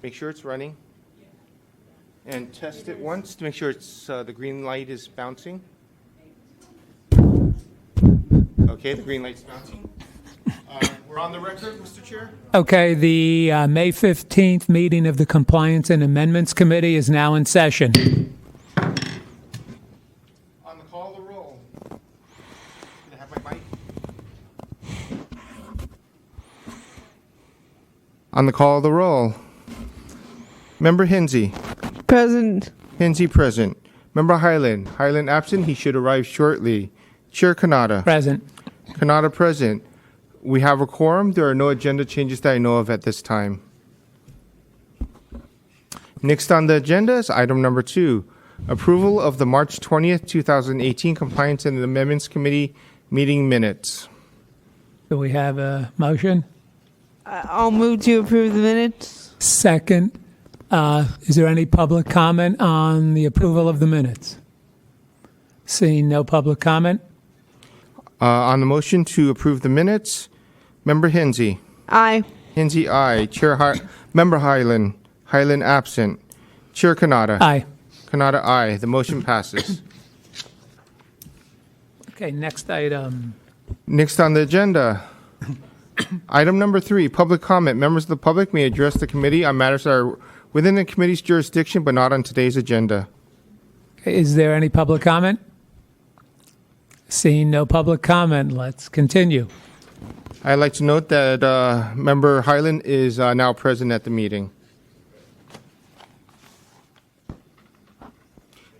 Make sure it's running. And test it once to make sure it's the green light is bouncing. Okay, the green light's bouncing. We're on the record, Mr. Chair. Okay, the May 15th meeting of the Compliance and Amendments Committee is now in session. On the call of the roll. Can I have my mic? On the call of the roll. Member Hinsey. Present. Hinsey present. Member Highland. Highland absent. He should arrive shortly. Chair Kanata. Present. Kanata present. We have a quorum. There are no agenda changes that I know of at this time. Next on the agenda is item number 2, approval of the March 20th, 2018 Compliance and Amendments Committee meeting minutes. Do we have a motion? I'll move to approve the minutes. Second. Is there any public comment on the approval of the minutes? Seeing no public comment? On the motion to approve the minutes, Member Hinsey. Aye. Hinsey, aye. Member Highland. Highland absent. Chair Kanata. Aye. Kanata, aye. The motion passes. Okay, next item. Next on the agenda, item number 3, public comment. Members of the public may address the committee on matters that are within the committee's jurisdiction but not on today's agenda. Okay, is there any public comment? Seeing no public comment, let's continue. I'd like to note that Member Highland is now present at the meeting.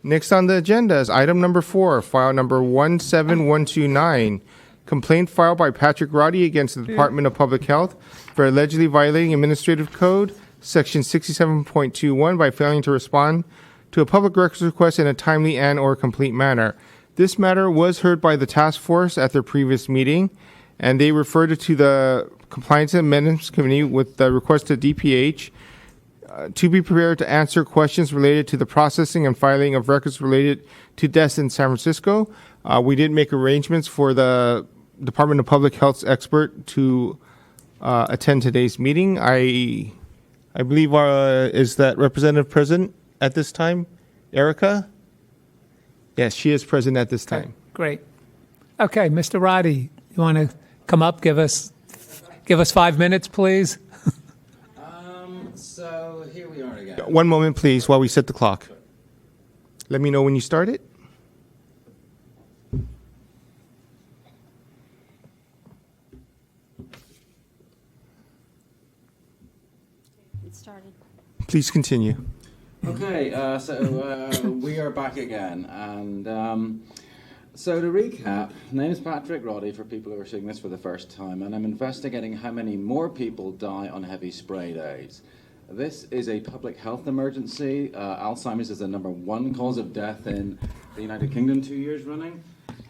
Next on the agenda is item number 4, file number 17129, complaint filed by Patrick Roddy against the Department of Public Health for allegedly violating Administrative Code Section 67.21 by failing to respond to a public records request in a timely and/or complete manner. This matter was heard by the task force at their previous meeting, and they referred it to the Compliance and Amendments Committee with the request to DPH to be prepared to answer questions related to the processing and filing of records related to deaths in San Francisco. We did make arrangements for the Department of Public Health's expert to attend today's meeting. I believe is that representative present at this time? Erica? Yes, she is present at this time. Okay, great. Okay, Mr. Roddy, you want to come up, give us 5 minutes, please? So here we are again. One moment, please, while we set the clock. Let me know when you start it. It started. Please continue. Okay, so we are back again, and so to recap, my name is Patrick Roddy for people who are seeing this for the first time, and I'm investigating how many more people die on heavy spray days. This is a public health emergency. Alzheimer's is the #1 cause of death in the United Kingdom 2 years running,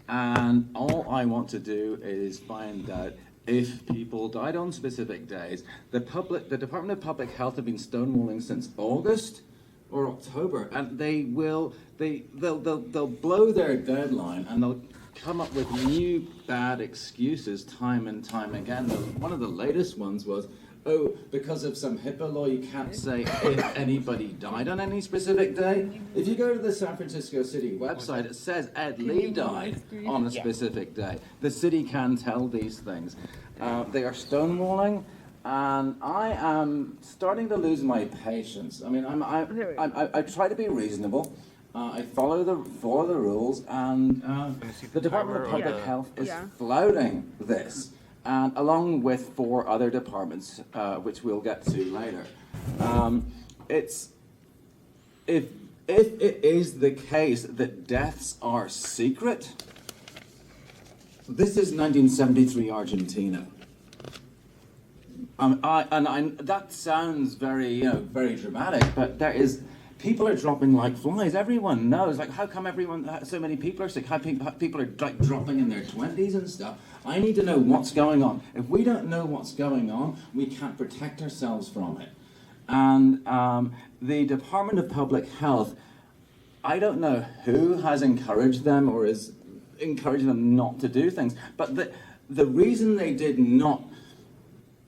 and all I want to do is find out if people died on specific days. The Department of Public Health have been stonewalling since August or October, and they'll blow their deadline and they'll come up with new bad excuses time and time again. One of the latest ones was, oh, because of some HIPAA law, you can't say if anybody died on any specific day. If you go to the San Francisco City website, it says Ed Lee died on a specific day. The city can tell these things. They are stonewalling, and I am starting to lose my patience. I mean, I try to be reasonable. I follow the rules, and the Department of Public Health is flouting this. And along with 4 other departments, which we'll get to later. If it is the case that deaths are secret, this is 1973 Argentina. That sounds very, very dramatic, but people are dropping like flies. Everyone knows. Like, how come so many people are sick? How people are like dropping in their 20s and stuff? I need to know what's going on. If we don't know what's going on, we can't protect ourselves from it. And the Department of Public Health, I don't know who has encouraged them or is encouraging them not to do things, but the reason they did not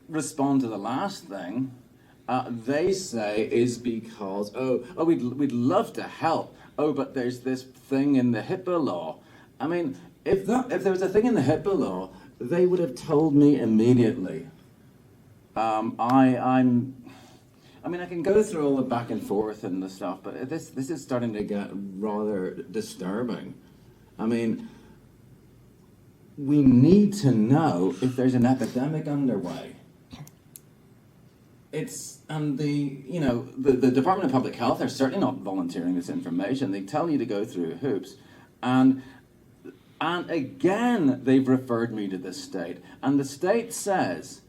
respond to the last thing they say is because, we'd love to help. Oh, but there's this thing in the HIPAA law. I mean, if there was a thing in the HIPAA law, they would have told me immediately. I mean, I can go through all the back and forth and the stuff, but this is starting to get rather disturbing. I mean, we need to know if there's an epidemic underway. The Department of Public Health are certainly not volunteering this information. They tell you to go through hoops. And again, they've referred me to the state. And the state says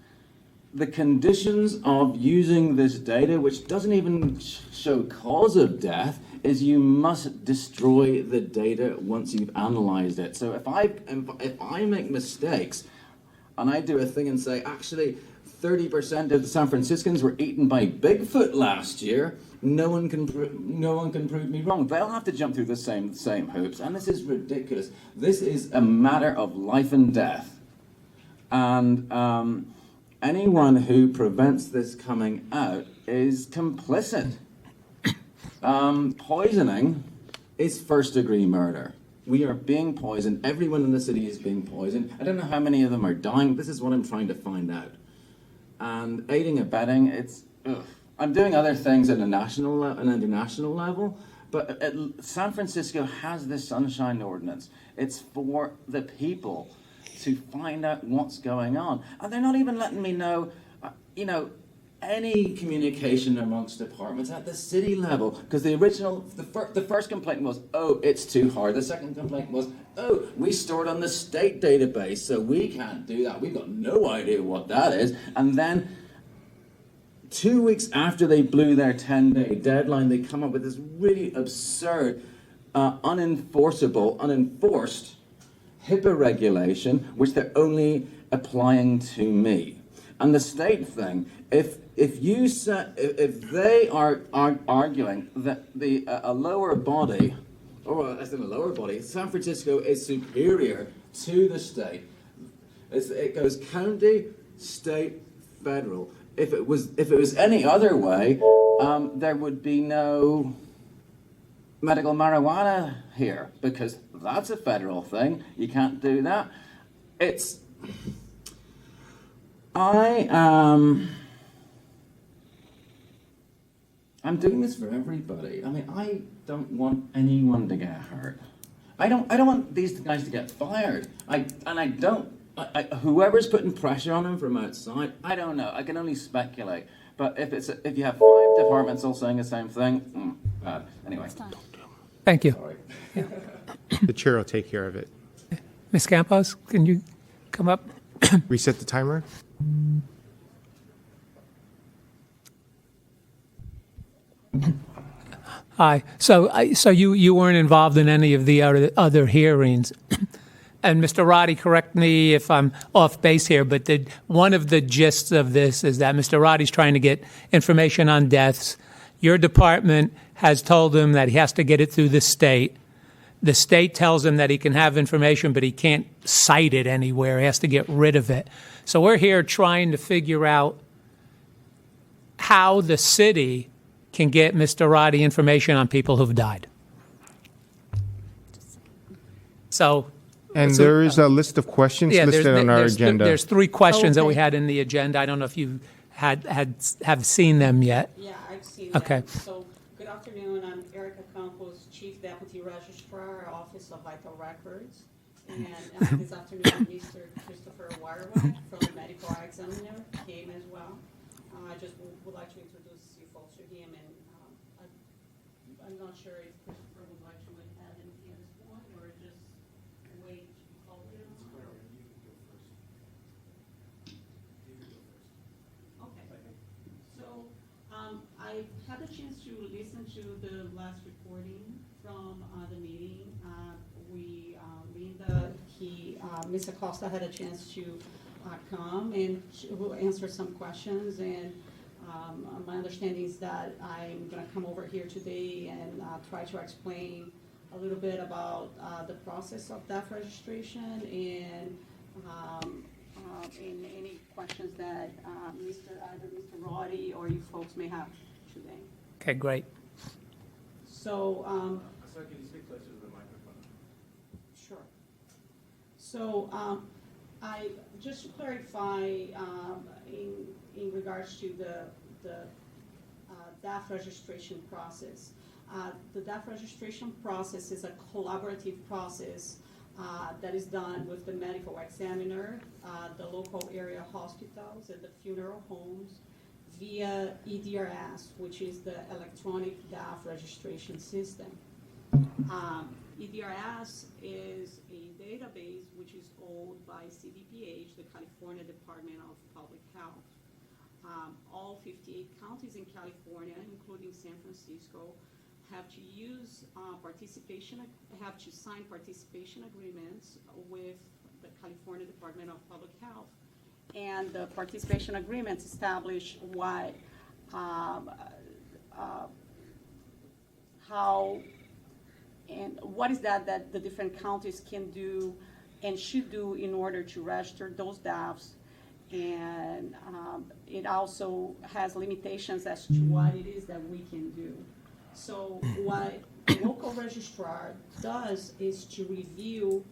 the conditions of using this data, which doesn't even show cause of death, is you must destroy the data once you've analyzed it. So if I make mistakes and I do a thing and say, actually, 30% of the San Franciscans were eaten by Bigfoot last year, no one can prove me wrong. They'll have to jump through the same hoops, and this is ridiculous. This is a matter of life and death. And anyone who prevents this coming out is complicit. Poisoning is first-degree murder. We are being poisoned. Everyone in the city is being poisoned. I don't know how many of them are dying. This is what I'm trying to find out. And aiding and abetting, I'm doing other things at a national and international level, but San Francisco has this sunshine ordinance. It's for the people to find out what's going on. And they're not even letting me know, any communication amongst departments at the city level. Because the first complaint was, oh, it's too hard. The second complaint was, oh, we store it on the state database, so we can't do that. We've got no idea what that is. And then 2 weeks after they blew their 10-day deadline, they come up with this really absurd, unenforced HIPAA regulation, which they're only applying to me. And the state thing, if they are arguing that a lower body, San Francisco is superior to the state. It goes county, state, federal. If it was any other way, there would be no medical marijuana here, because that's a federal thing. You can't do that. I'm doing this for everybody. I mean, I don't want anyone to get hurt. I don't want these guys to get fired. Whoever's putting pressure on them from outside, I don't know. I can only speculate. But if you have 5 departments all saying the same thing, bad. Anyway. Thank you. Sorry. The chair will take care of it. Ms. Campos, can you come up? Reset the timer. Hi. So you weren't involved in any of the other hearings. And Mr. Roddy, correct me if I'm off base here, but one of the gists of this is that Mr. Roddy's trying to get information on deaths. Your department has told him that he has to get it through the state. The state tells him that he can have information, but he can't cite it anywhere. He has to get rid of it. So we're here trying to figure out how the city can get Mr. Roddy information on people who've died. And there is a list of questions listed on our agenda. There's 3 questions that we had in the agenda. I don't know if you have seen them yet. Yeah, I've seen Okay. that. So, good afternoon. I'm Erica Campos, Chief Deputy Registrar, Office of Vital Records. And this afternoon, Mr. Christopher Waterway from the Medical Eye Examiner came as well. I just would like to introduce you folks to him, and I'm not sure if Christopher would like to add anything at this point, or just wait to be called in. Okay. So I had a chance to listen to the last recording from the meeting. Ms. Acosta had a chance to come and she will answer some questions, and my understanding is that I'm going to come over here today and try to explain a little bit about the process of death registration and in any questions that either Mr. Roddy or you folks may have today. Okay, great. So, Sorry, can you speak closer to the microphone? sure. So, I just to clarify, in regards to the DAF registration process. The DAF registration process is a collaborative process that is done with the medical examiner, the local area hospitals, and the funeral homes via EDRS, which is the electronic DAF registration system. EDRS is a database which is owned by CDPH, the California Department of Public Health. All 58 counties in California, including San Francisco, have to have to sign participation agreements with the California Department of Public Health. And the participation agreements establish how and what is that the different counties can do and should do in order to register those DAFs. And it also has limitations as to what it is that we can do. So what the local registrar does is to review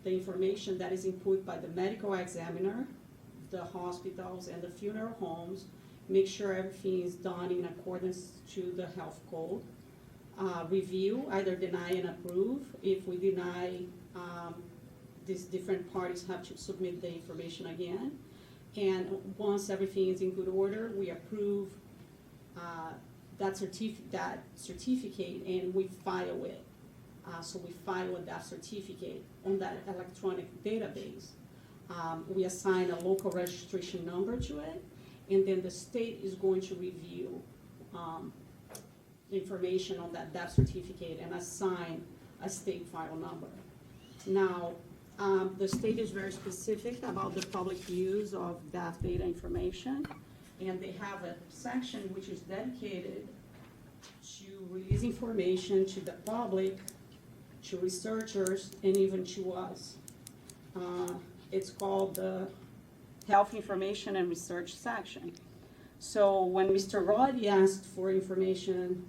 the information that is input by the medical examiner, the hospitals, and the funeral homes, make sure everything is done in accordance to the health code. Review, either deny and approve. If we deny, these different parties have to submit the information again. And once everything is in good order, we approve that certificate and we file it. So we file that certificate on that electronic database. We assign a local registration number to it, and then the state is going to review information on that certificate and assign a state file number. Now, the state is very specific about the public use of DAF data information, and they have a section which is dedicated to release information to the public, to researchers, and even to us. It's called the Health Information and Research section. So when Mr. Roddy asked for information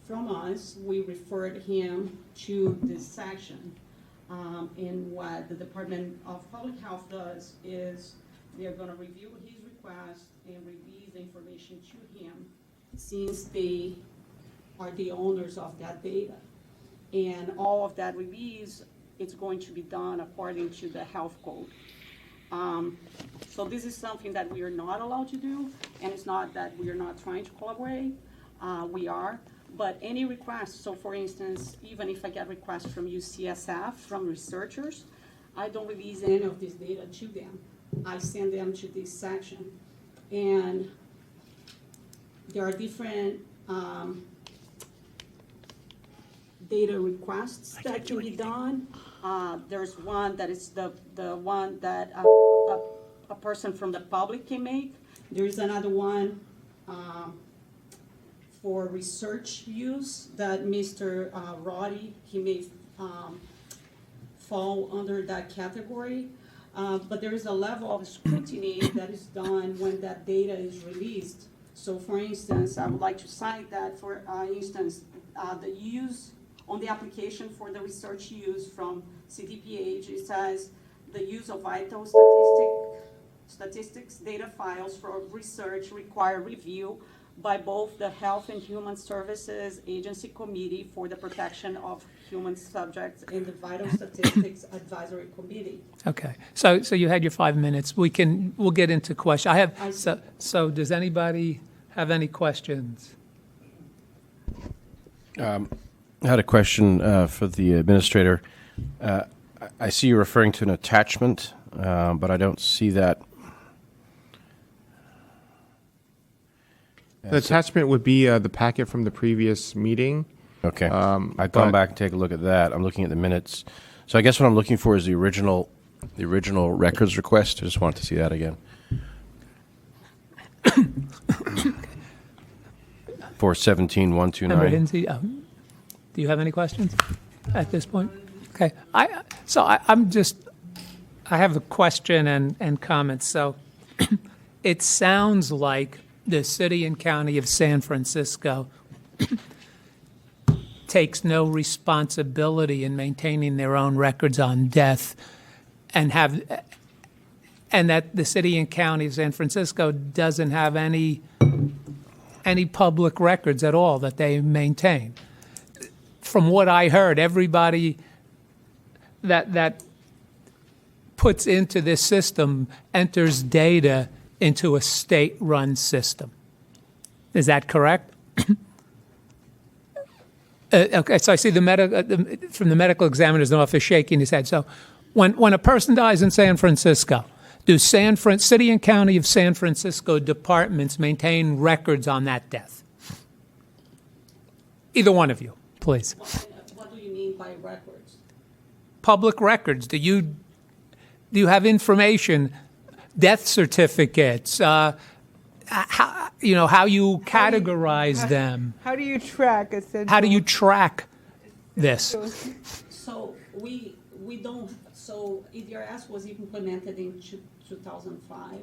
from us, we referred him to this section. And what the Department of Public Health does is they are going to review his request and release the information to him, since they are the owners of that data. And all of that release, it's going to be done according to the health code. So this is something that we are not allowed to do, and it's not that we are not trying to collaborate. We are. But any request, so for instance, even if I get requests from UCSF, from researchers, I don't release any of this data to them. I send them to this section. And there are different data requests that can be done. There's one that is the one that a person from the public can make. There is another one for research use that Mr. Roddy, he may fall under that category. But there is a level of scrutiny that is done when that data is released. So for instance, I would like to cite that, for instance, the use on the application for the research use from CDPH, it says the use of vital statistics data files for research require review by both the Health and Human Services Agency Committee for the Protection of Human Subjects and the Vital Statistics Advisory Committee. Okay, so you had your 5 minutes. We'll get into questions. So does anybody have any questions? I had a question for the administrator. I see you're referring to an attachment, but I don't see that. The attachment would be the packet from the previous meeting. Okay. I've gone back and take a look at that. I'm looking at the minutes. So I guess what I'm looking for is the original records request. I just want to see that again. For 17-129. Member Hinsey, do you have any questions at this point? Okay. I'm just I have a question and comments. So it sounds like the city and county of San Francisco takes no responsibility in maintaining their own records on death and that the city and county of San Francisco doesn't have any public records at all that they maintain. From what I heard, everybody that puts into this system enters data into a state-run system. Is that correct? Okay, so I see from the medical examiner's office shaking his head. So when a person dies in San Francisco, do city and county of San Francisco departments maintain records on that death? Either one of you, please. What do you mean by records? Public records. Do you have information, death certificates, how you categorize them? How do you track essentially? How do you track this? So we don't. So EDRS was implemented in 2005.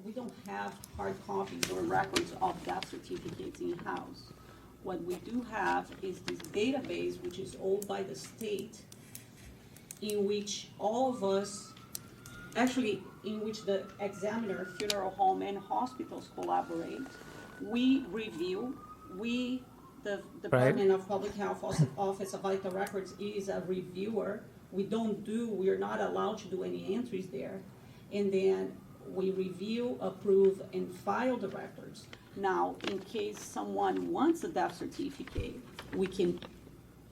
We don't have hard copies or records of death certificates in house. What we do have is this database, which is owned by the state, in which all of us, actually, in which the examiner, funeral home, and hospitals collaborate. We review. The Department of Public Health Office of Vital Records is a reviewer. We are not allowed to do any entries there. And then we review, approve, and file the records. Now, in case someone wants a death certificate, we can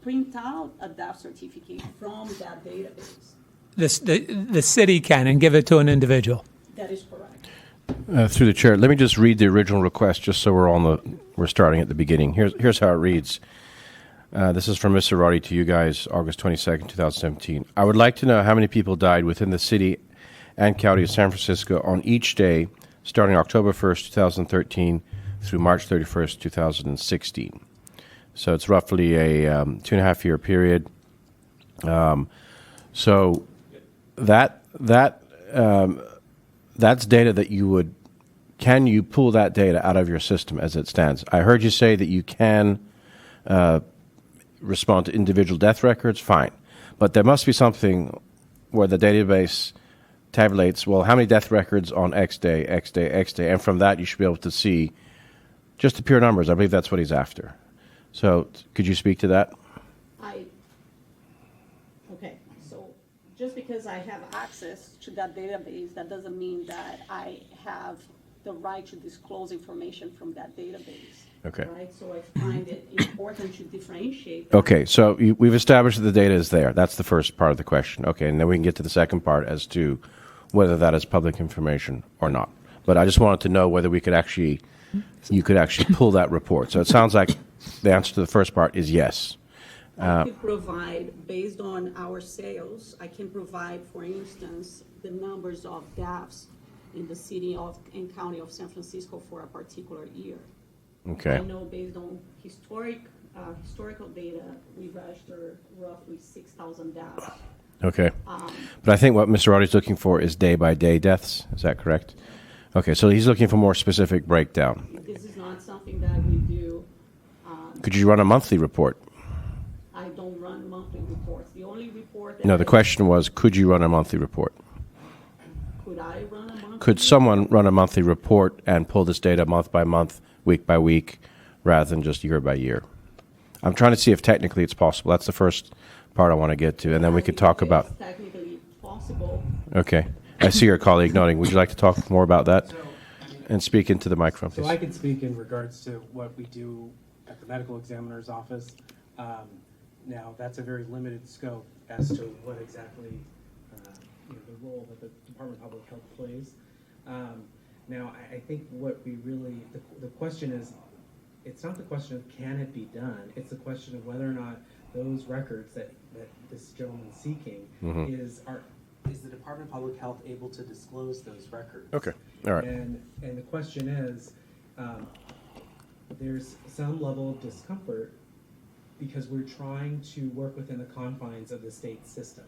print out a death certificate from that database. The city can and give it to an individual. That is correct. Through the chair, let me just read the original request, just so we're starting at the beginning. Here's how it reads. This is from Mr. Roddy to you guys, August 22nd, 2017. I would like to know how many people died within the city and county of San Francisco on each day, starting October 1st, 2013 through March 31st, 2016. So it's roughly a 2.5 year period. So that's data that can you pull that data out of your system as it stands? I heard you say that you can respond to individual death records, fine. But there must be something where the database tabulates, well, how many death records on X day, X day, X day, and from that you should be able to see just the pure numbers. I believe that's what he's after. So could you speak to that? Okay, so just because I have access to that database, that doesn't mean that I have the right to disclose information from that database. Okay. Right, so I find it important to differentiate. Okay, so we've established that the data is there. That's the first part of the question. Okay, and then we can get to the second part as to whether that is public information or not. But I just wanted to know whether you could actually pull that report. So it sounds like the answer to the first part is yes. I could provide, based on our sales, I can provide, for instance, the numbers of deaths in the city and county of San Francisco for a particular year. Okay. I know based on historical data, we registered roughly 6,000 deaths. Okay. But I think what Mr. Roddy's looking for is day-by-day deaths. Is that correct? Okay, so he's looking for more specific breakdown. This is not something that we do. Could you run a monthly report? I don't run monthly reports. The only report that No, the question was, could you run a monthly report? Could I run a monthly Could someone run a monthly report and pull this data month by month, week by week, rather than just year by year? I'm trying to see if technically it's possible. That's the first part I want to get to, and then we could talk about... It's technically possible. Okay. I see your colleague nodding. Would you like to talk more about that? And speak into the microphone, So please. I can speak in regards to what we do at the medical examiner's office. Now, that's a very limited scope as to what exactly the role that the Department of Public Health plays. Now, I think what we really, the question is, it's not the question of can it be done, it's the question of whether or not those records that this gentleman's seeking is the Department of Public Health able to disclose those records? Okay. All right. And the question is, there's some level of discomfort because we're trying to work within the confines of the state system.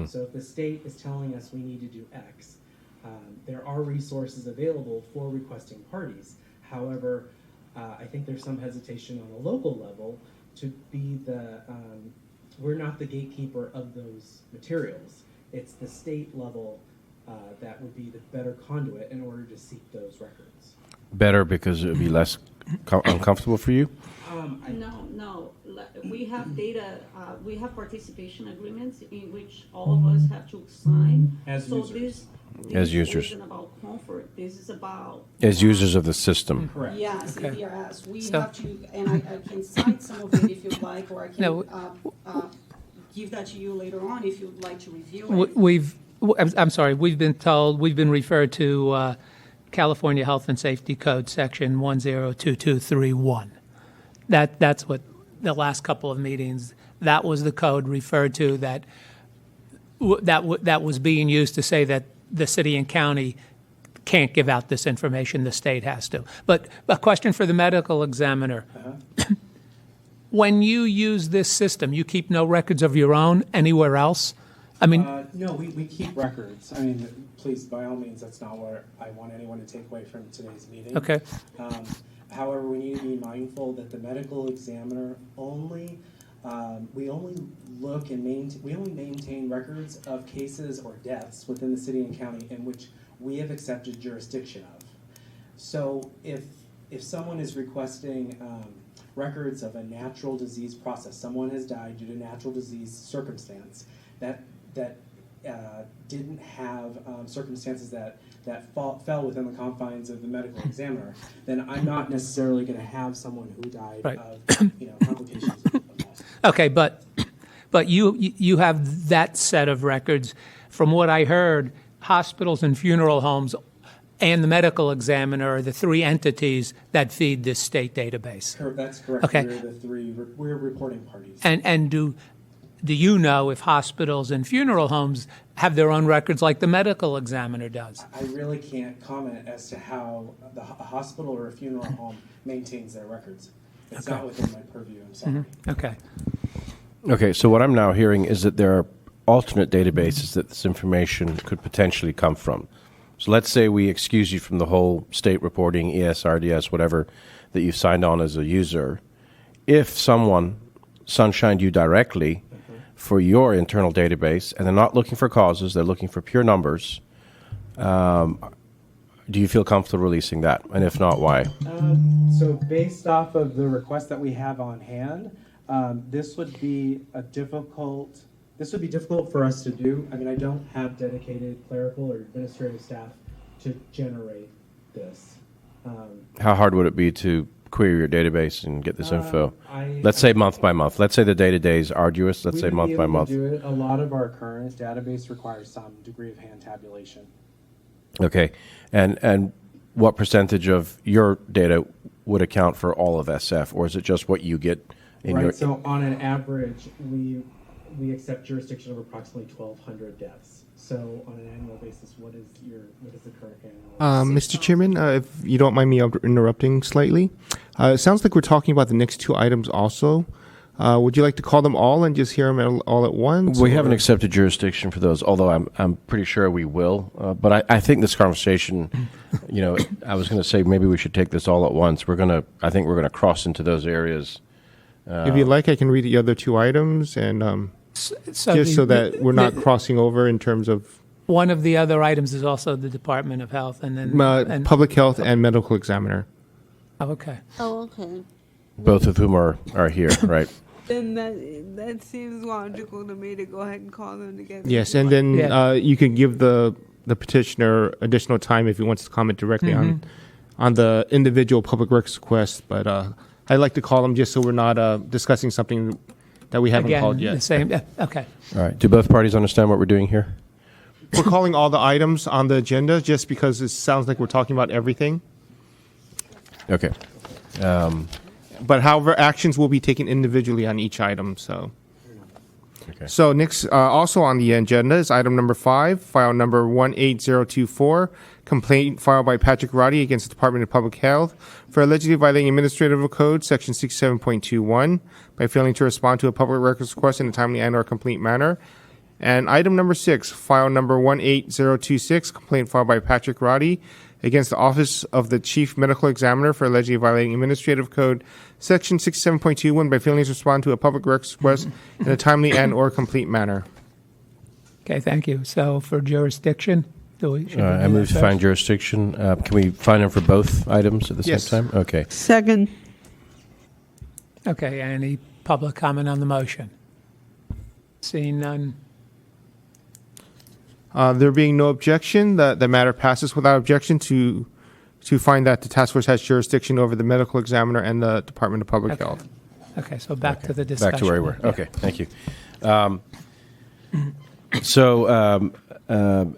So if the state is telling us we need to do X, there are resources available for requesting parties. However, I think there's some hesitation on the local level to be we're not the gatekeeper of those materials. It's the state level that would be the better conduit in order to seek those records. Better because it would be less uncomfortable for you? No. We have data, we have participation agreements in which all of us have to sign. As so users. As users. isn't about comfort. This is about As users of the system. Correct. yes, Okay. yes. We So- have to, and I can cite some of it if you'd like, or I can No. give that to you later on if you'd like to review W- it. I'm sorry, we've been referred to California Health and Safety Code, Section 102231. That's what the last couple of meetings, that was the code referred to that was being used to say that the city and county can't give out this information, the state has to. But a question for the medical examiner. When you use this system, you keep no records of your own anywhere else? I mean, No, we keep records. I mean, please, by all means, that's not what I want anyone to take away from today's meeting. okay. However, we need to be mindful that the medical examiner we only look and maintain records of cases or deaths within the city and county in which we have accepted jurisdiction of. So if someone is requesting records of a natural disease process, someone has died due to natural disease circumstance that didn't have circumstances that fell within the confines of the medical examiner, then I'm not necessarily going to have someone who died Right. of complications of that. Okay, but you have that set of records. From what I heard, hospitals and funeral homes and the medical examiner are the three entities that feed this state database. That's correct. Okay. We're reporting parties. And do you know if hospitals and funeral homes have their own records like the medical examiner does? I really can't comment as to how a hospital or a funeral home maintains their records. It's not within my purview, I'm sorry. Okay. Okay, so what I'm now hearing is that there are alternate databases that this information could potentially come from. So let's say we excuse you from the whole state reporting, ESRDS, whatever, that you've signed on as a user. If someone sunshined you directly for your internal database, and they're not looking for causes, they're looking for pure numbers, do you feel comfortable releasing that? And if not, why? So based off of the request that we have on hand, this would be difficult for us to do. I mean, I don't have dedicated clerical or administrative staff to generate this. How hard would it be to query your database and get this info? I- Let's say month by month. Let's say the day-to-day is arduous. Let's say We would month be by able to month. do it. A lot of our current database requires some degree of hand tabulation. Okay. And what percentage of your data would account for all of SF, or is it just what you get in your... Right, so on an average, we accept jurisdiction of approximately 1,200 deaths. So on an annual basis, what is the current annual? Mr. Chairman, if you don't mind me interrupting slightly, it sounds like we're talking about the next two items also. Would you like to call them all and just hear them all at once? We or- haven't accepted jurisdiction for those, although I'm pretty sure we will. But I think this conversation, I was going to say maybe we should take this all at once. I think we're going to cross into those areas. If you'd like, I can read the other two items and so that we're not crossing over in terms of One of the other items is also the Department of Health, and then public health and medical examiner. Oh, okay. Oh, okay. Both of whom are here, right? Then that seems logical to me to go ahead and call them together. Yes, and then Yeah. you can give the petitioner additional time if he wants to comment directly on the individual public works request. But I'd like to call them just so we're not discussing something that we haven't Again, called the yet. same. Okay. All right. Do both parties understand what we're doing here? We're calling all the items on the agenda just because it sounds like we're talking about everything. Okay. But however, actions will be taken individually on each item. So, Okay. so next, also on the agenda is item number 5, file number 18024, complaint filed by Patrick Roddy against the Department of Public Health for allegedly violating Administrative Code Section 67.21 by failing to respond to a public records request in a timely and/or complete manner. And item number 6, file number 18026, complaint filed by Patrick Roddy against the Office of the Chief Medical Examiner for allegedly violating Administrative Code Section 67.21 by failing to respond to a public request in a timely and or complete manner. Okay, thank you. So for jurisdiction, should we do I that move to first? find jurisdiction. Can we find them for both items at the Yes. same time? Okay. Second. Okay, any public comment on the motion? Seeing none. There being no objection, the matter passes without objection to find that the task force has jurisdiction over the medical examiner and the Department of Public Okay. Health. Okay, so back to the discussion. Back to where we were. Yeah. Okay, thank you. So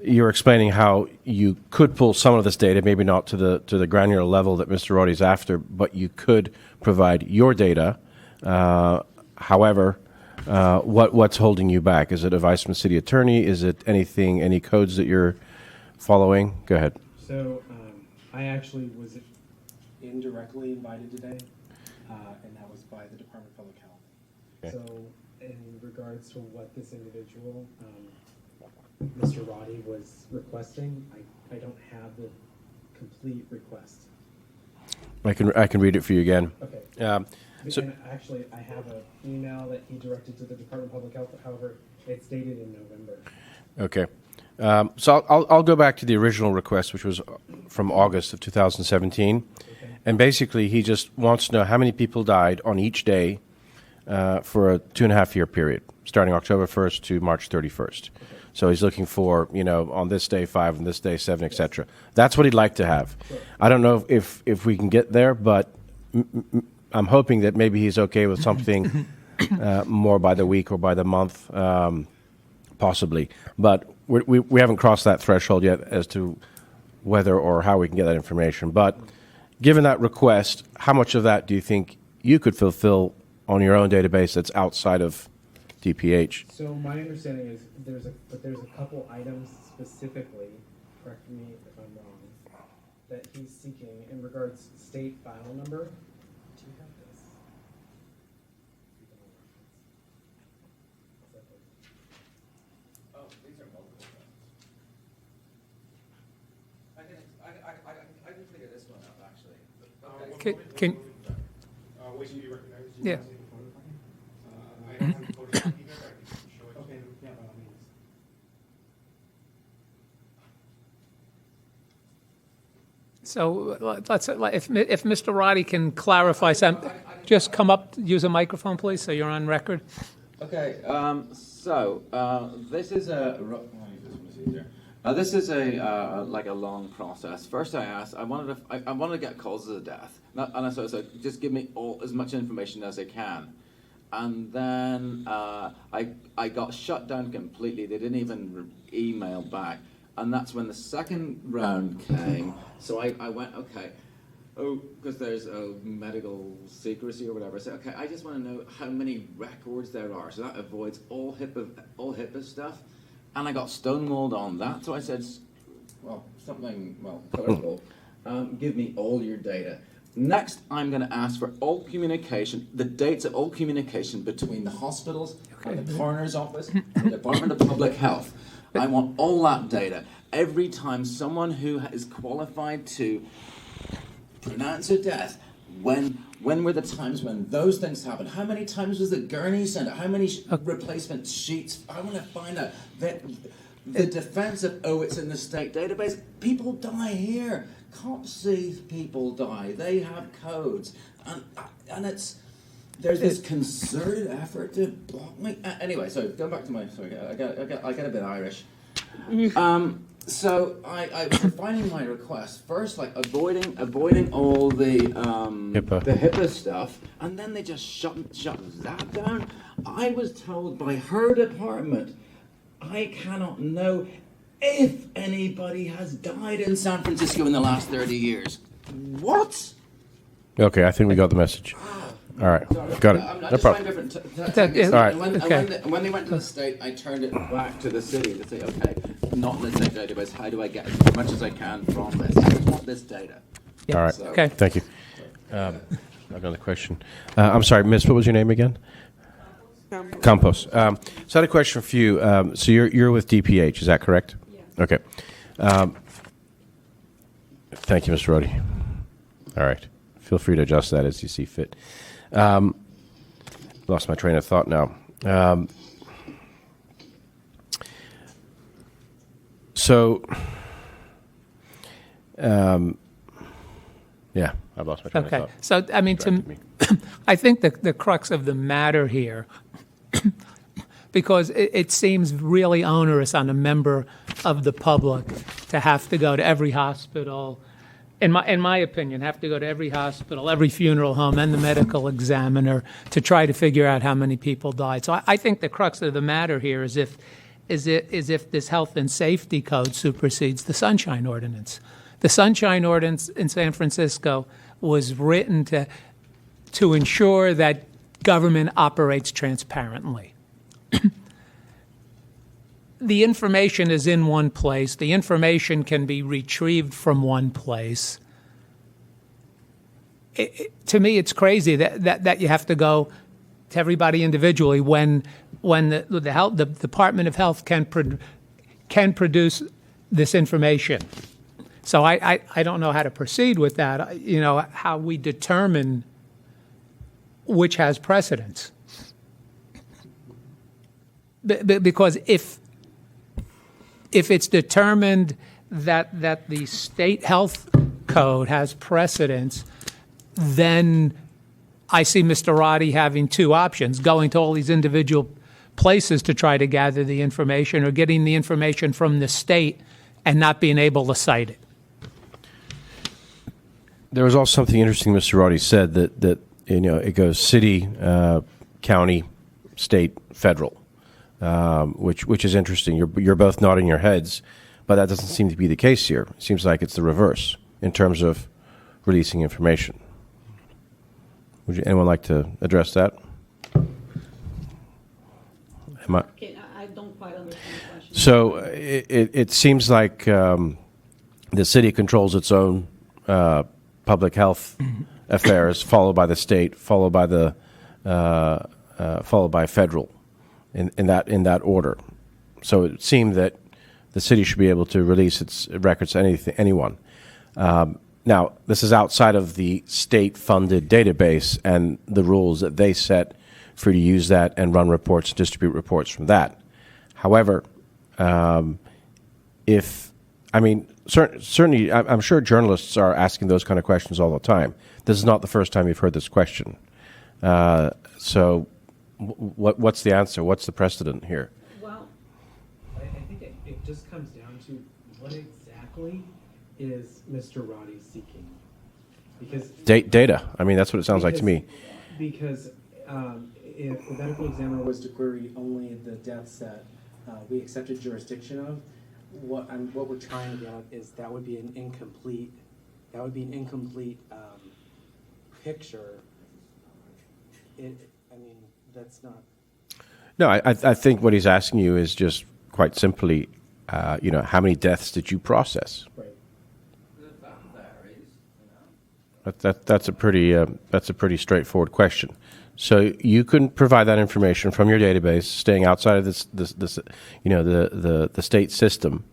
you're explaining how you could pull some of this data, maybe not to the granular level that Mr. Roddy's after, but you could provide your data. However, what's holding you back? Is it advice from the city attorney? Is it anything, any codes that you're following? Go ahead. So I actually was indirectly invited today, and that was by the Department of Public Health. Okay. So in regards to what this individual, Mr. Roddy, was requesting, I don't have the complete request. I can read it for you again. Okay. So- And actually, I have an email that he directed to the Department of Public Health. However, it's dated in November. Okay. So I'll go back to the original request, which was from August of 2017. Okay. And basically, he just wants to know how many people died on each day for a 2.5-year period, starting October 1st to March 31st. Okay. So he's looking for, on this day 5, on this day 7, etc. That's what he'd like to have. Sure. I don't know if we can get there, but I'm hoping that maybe he's okay with something more by the week or by the month, possibly. But we haven't crossed that threshold yet as to whether or how we can get that information. But given that request, how much of that do you think you could fulfill on your own database that's outside of DPH? So my understanding is there's a couple items specifically, correct me if I'm wrong, that he's seeking in regards to state file number. Do you have this? Oh, these are multiple ones. I can figure this one out, actually. Can, Wait till you recognize you. Yeah. Want to see the photocopy? I don't have the photocopy here, but I can show it to Okay, you. yeah, by all means. so let's, if Mr. Roddy can clarify something, just come up, use a microphone, please, so you're on record. Okay, this is a. This is a like a long process. First, I wanted to get causes of death, and I said, just give me as much information as I can, and then I got shut down completely. They didn't even email back, and that's when the second round came. So I went, okay. Oh, because there's medical secrecy or whatever. I said, okay, I just want to know how many records there are. So that avoids all HIPAA stuff. And I got stonewalled on that. So I said, colorful. Give me all your data. Next, I'm going to ask for all communication, the dates of all communication between the hospitals, and the coroner's office, and the Department of Public Health. I want all that data. Every time someone who is qualified to pronounce a death, when were the times when those things happened? How many times was the gurney sent out? How many replacement sheets? I want to find out that the defense of, it's in the state database. People die here. Cops see people die. They have codes. And there's this concerted effort to block me. Anyway, so going back to I get a bit Irish. So I was refining my request first, like avoiding all the HIPAA stuff, and then they just shut that down. I was told by her department, I cannot know if anybody has died in San Francisco in the last 30 years. What? Okay, I think we got the message. All right, got it. I'm No just problem. trying different All right. And when they went to the state, I turned it back to the city to say, okay, not in the state database. How do I get as much as I can from this? I just want this data. All right. So- Okay. Thank you. Another question. I'm sorry, Miss, what was your name again? Compost. So I had a question for you. So you're with DPH, is that correct? Yes. Okay. Thank you, Mr. Roddy. All right. Feel free to adjust that as you see fit. Lost my train of thought now. Yeah, I've lost my train of Okay. thought. So, I mean, I think the crux of the matter here, because it seems really onerous on a member of the public to have to go to every hospital, in my opinion, have to go to every hospital, every funeral home, and the medical examiner to try to figure out how many people died. So I think the crux of the matter here is if this health and safety code supersedes the Sunshine Ordinance. The Sunshine Ordinance in San Francisco was written to ensure that government operates transparently. The information is in one place. The information can be retrieved from one place. To me, it's crazy that you have to go to everybody individually when the Department of Health can produce this information. So I don't know how to proceed with that. You know, how we determine which has precedence. Because if it's determined that the state health code has precedence, then I see Mr. Roddy having two options: going to all these individual places to try to gather the information, or getting the information from the state and not being able to cite it. There was also something interesting Mr. Roddy said that you know, it goes city, county, state, federal, which is interesting. You're both nodding your heads, but that doesn't seem to be the case here. It seems like it's the reverse in terms of releasing information. Would anyone like to address that? I don't quite understand the question. So it seems like the city controls its own public health affairs, followed by the state, followed by federal, in that order. So it seemed that the city should be able to release its records to anyone. Now, this is outside of the state-funded database and the rules that they set for you to use that and run reports, distribute reports from that. However, certainly, I'm sure journalists are asking those kind of questions all the time. This is not the first time you've heard this question. So what's the answer? What's the precedent here? Well, I think it just comes down to what exactly is Mr. Roddy seeking? Because Data. I mean, that's what it sounds like to me. Because if the medical examiner was to query only the deaths that we accepted jurisdiction of, what we're trying to get at is that would be an incomplete picture. That's not. No, I think what he's asking you is just quite simply, how many deaths did you process? Right. That's a pretty straightforward question. So you can provide that information from your database, staying outside of the state system.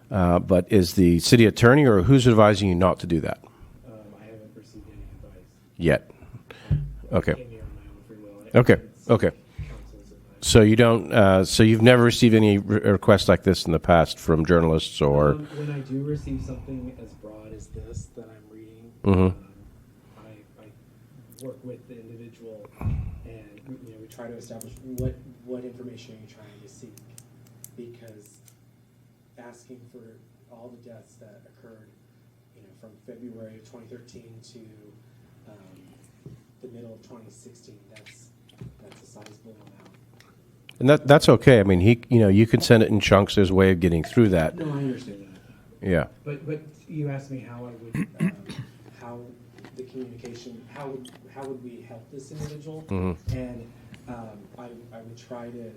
But is the city attorney or who's advising you not to do that? I haven't received any advice Yet. Okay. I came here on my own free will. Okay. Okay. Council's advice. So you don't. So you've never received any requests like this in the past from journalists or. When I do receive something as broad as this that I'm reading, I work with the individual, and we try to establish what information are you trying to seek, because asking for all the deaths that occurred, from February of 2013 to the middle of 2016, that's a sizable amount. And that's okay. I mean, you can send it in chunks. There's a way of getting through that. No, I understand that. Yeah. But you asked me how I would, how the communication, how would we help this individual? And I would try to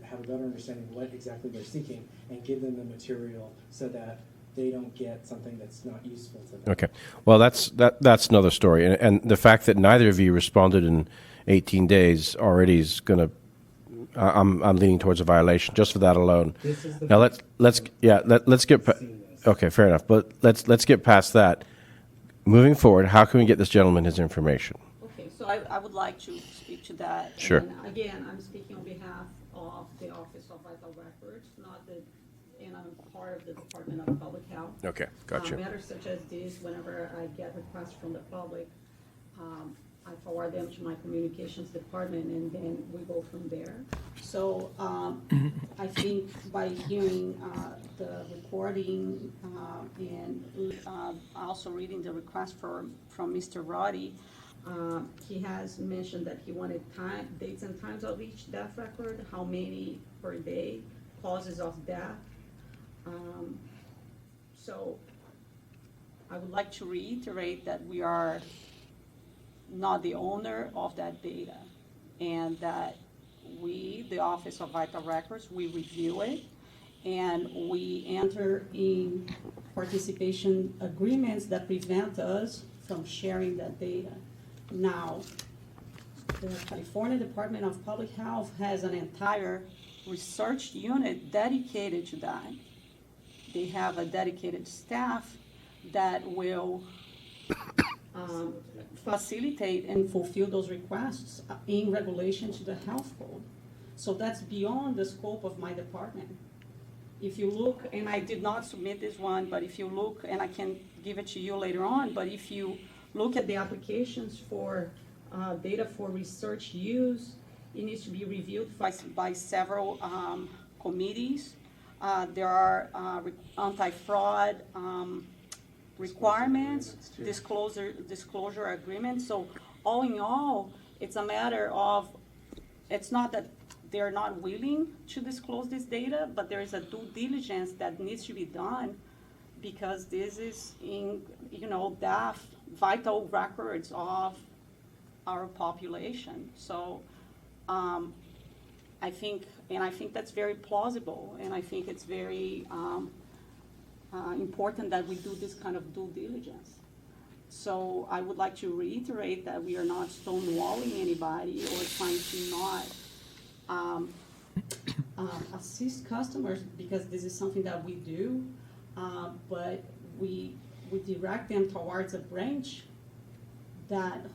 have a better understanding of what exactly they're seeking and give them the material so that they don't get something that's not useful to them. Okay. Well, that's another story. And the fact that neither of you responded in 18 days already is going to I'm leaning towards a violation just for that alone. This is the Now let's get seen this. okay, fair enough. But let's get past that. Moving forward, how can we get this gentleman his information? Okay, so I would like to speak to that. Sure. And again, I'm speaking on behalf of the Office of Vital Records, and I'm part of the Department of Public Health. Okay, gotcha. Matters such as this, whenever I get requests from the public, I forward them to my communications department, and then we go from there. So I think by hearing the recording and also reading the request from Mr. Roddy, he has mentioned that he wanted dates and times of each death record, how many per day, causes of death. So I would like to reiterate that we are not the owner of that data, and that we, the Office of Vital Records, we review it, and we enter in participation agreements that prevent us from sharing that data. Now, the California Department of Public Health has an entire research unit dedicated to that. They have a dedicated staff that will facilitate and fulfill those requests in regulation to the health code. So that's beyond the scope of my department. If you look, and I did not submit this one, but if you look, and I can give it to you later on, but if you look at the applications for data for research use, it needs to be reviewed by several committees. There are anti-fraud requirements, disclosure agreements. So all in all, it's a matter of, it's not that they're not willing to disclose this data, but there is a due diligence that needs to be done, because this is in, the vital records of our population. So I think that's very plausible, and I think it's very important that we do this kind of due diligence. So I would like to reiterate that we are not stonewalling anybody or trying to not assist customers, because this is something that we do, but we direct them towards a branch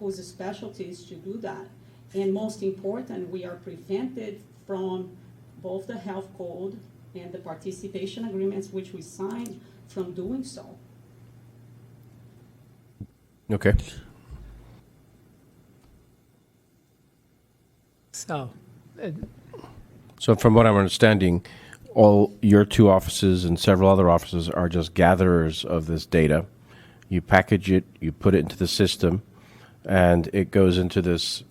whose specialty is to do that. And most important, we are prevented from both the health code and the participation agreements which we signed from doing so. Okay. So, So from what I'm understanding, all your two offices and several other offices are just gatherers of this data. You package it, you put it into the system, and it goes into this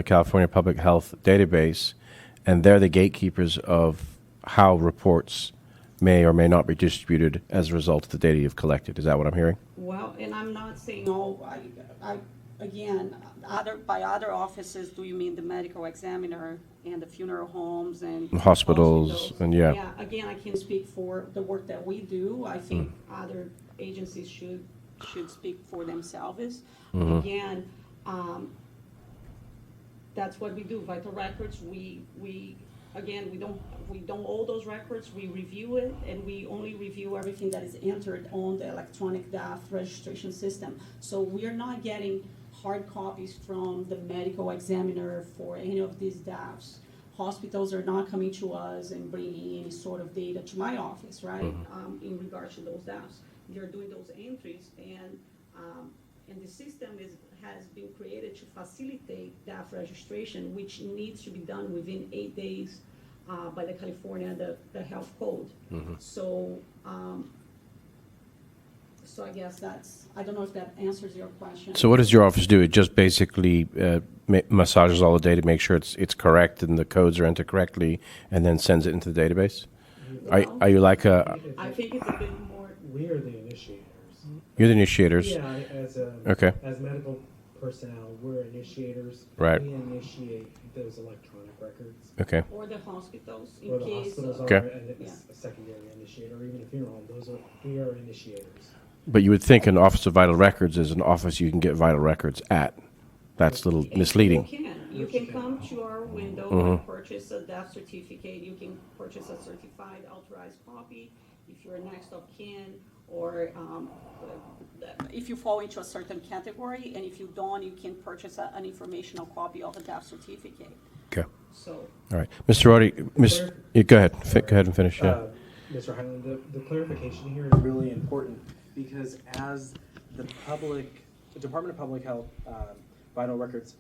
California Public Health database, and they're the gatekeepers of how reports may or may not be distributed as a result of the data you've collected. Is that what I'm hearing? Well, and I'm not saying, again, by other offices, do you mean the medical examiner and the funeral homes and Hospitals, and yeah. Yeah, again, I can speak for the work that we do. I think other agencies should speak for themselves. Again, that's what we do. Vital records, we don't owe those records. We review it, and we only review everything that is entered on the electronic death registration system. So we are not getting hard copies from the medical examiner for any of these deaths. Hospitals are not coming to us and bringing any sort of data to my office, right? In regards to those deaths, they're doing those entries, and the system has been created to facilitate death registration, which needs to be done within 8 days by the California, the health code. So I guess I don't know if that answers your question. So what does your office do? It just basically massages all the data, make sure it's correct and the codes are entered correctly, and then sends it into the database? Well, Are you like a... I think it's a bit more. We are the initiators. You're the initiators. Yeah, Okay. as medical personnel, we're initiators. Right. We initiate those electronic records. Okay. Or the hospitals, in Or the case. hospitals Okay. are, and it's a secondary initiator, or even a funeral home. We are initiators. But you would think an Office of Vital Records is an office you can get vital records at. That's a little misleading. You can. You can come to our window and purchase a death certificate. You can purchase a certified authorized copy if you're next of kin, or if you fall into a certain category, and if you don't, you can purchase an informational copy of a death certificate. Okay. So, All right. Mr. Roddy, go ahead. Go ahead and finish. Yeah. Mr. Highland, the clarification here is really important, because as the Department of Public Health vital records,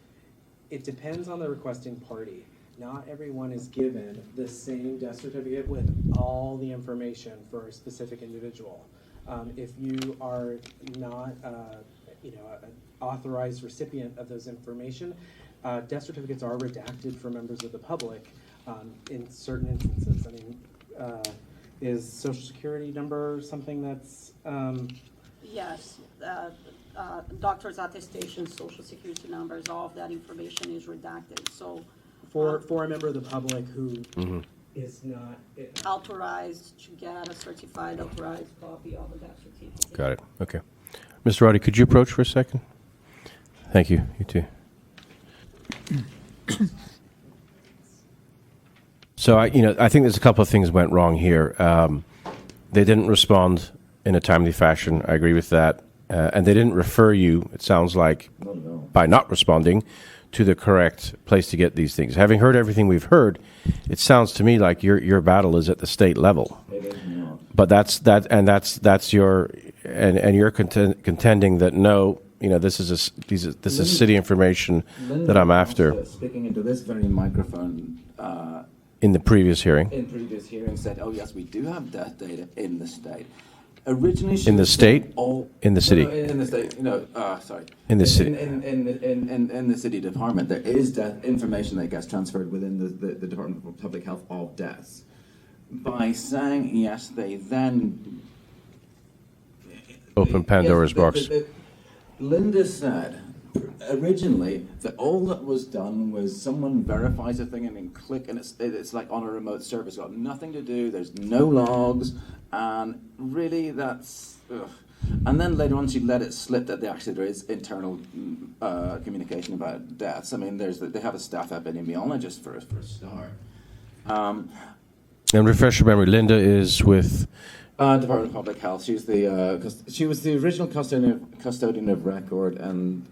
it depends on the requesting party. Not everyone is given the same death certificate with all the information for a specific individual. If you are not, an authorized recipient of those information, death certificates are redacted for members of the public in certain instances. I mean, is Social Security number something that's? yes, doctor's attestation, social security numbers, all of that information is redacted. So For a member of the public who is not authorized to get a certified authorized copy of a death certificate. Got it. Okay. Mr. Roddy, could you approach for a second? Thank you. You too. So I think there's a couple of things went wrong here. They didn't respond in a timely fashion. I agree with that. And they didn't refer you, it sounds like, by not responding, to the correct place to get these things. Having heard everything we've heard, it sounds to me like your battle is at the state level. It is not. But that's your and you're contending that no, this is city information that I'm after. Speaking into this very microphone. In the previous hearing. In previous hearing, said, "Oh yes, we do have death data in the state." Originally, In the state? In the city? No, in the state. Sorry. In the city. In the city department, there is death information that gets transferred within the Department of Public Health of deaths. By saying yes, they then Open Pandora's box. Linda said originally that all that was done was someone verifies a thing and then click, and it's like on a remote server. It's got nothing to do. There's no logs, and really that's. Ugh. And then later on, she let it slip that there is internal communication about deaths. I mean, they have a staff epidemiologist for a start. And refresh your memory, Linda is with. Department of Public Health. She was the original custodian of record, and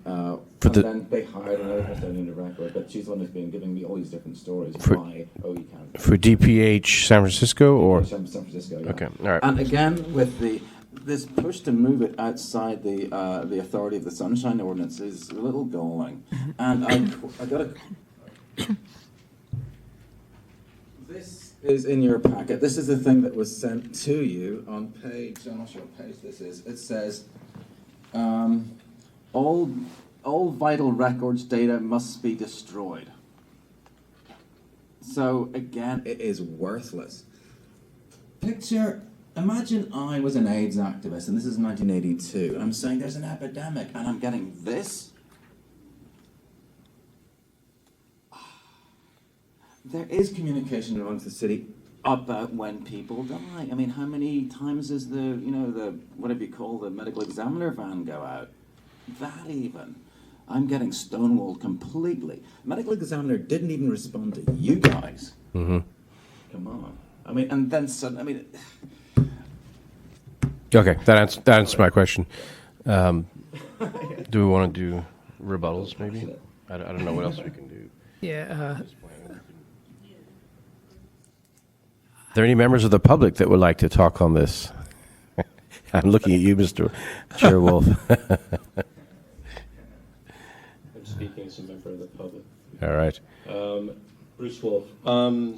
then they hired another custodian of record. But she's the one who's been giving me all these different stories. Why? Oh, you can't. For DPH San Francisco or San Francisco. Yeah. Okay, all right. And again, with this push to move it outside the authority of the Sunshine Ordinance is a little galling. And I got to. This is in your packet. This is the thing that was sent to you on page. I'm not sure what page this is. It says, all vital records data must be destroyed. So again, it is worthless. Imagine I was an AIDS activist, and this is 1982, and I'm saying there's an epidemic, and I'm getting this. There is communication amongst the city about when people die. I mean, how many times does the whatever you call the medical examiner van go out? That even. I'm getting stonewalled completely. Medical examiner didn't even respond to you guys. Mm-hmm. Come on. I mean, and then suddenly, Okay, that answers my question. Do we want to do rebuttals, maybe? I don't know what else we can do. Yeah. Are there any members of the public that would like to talk on this? I'm looking at you, Mr. Chair Wolf. I'm speaking as a member of the public. All right. Bruce Wolf. I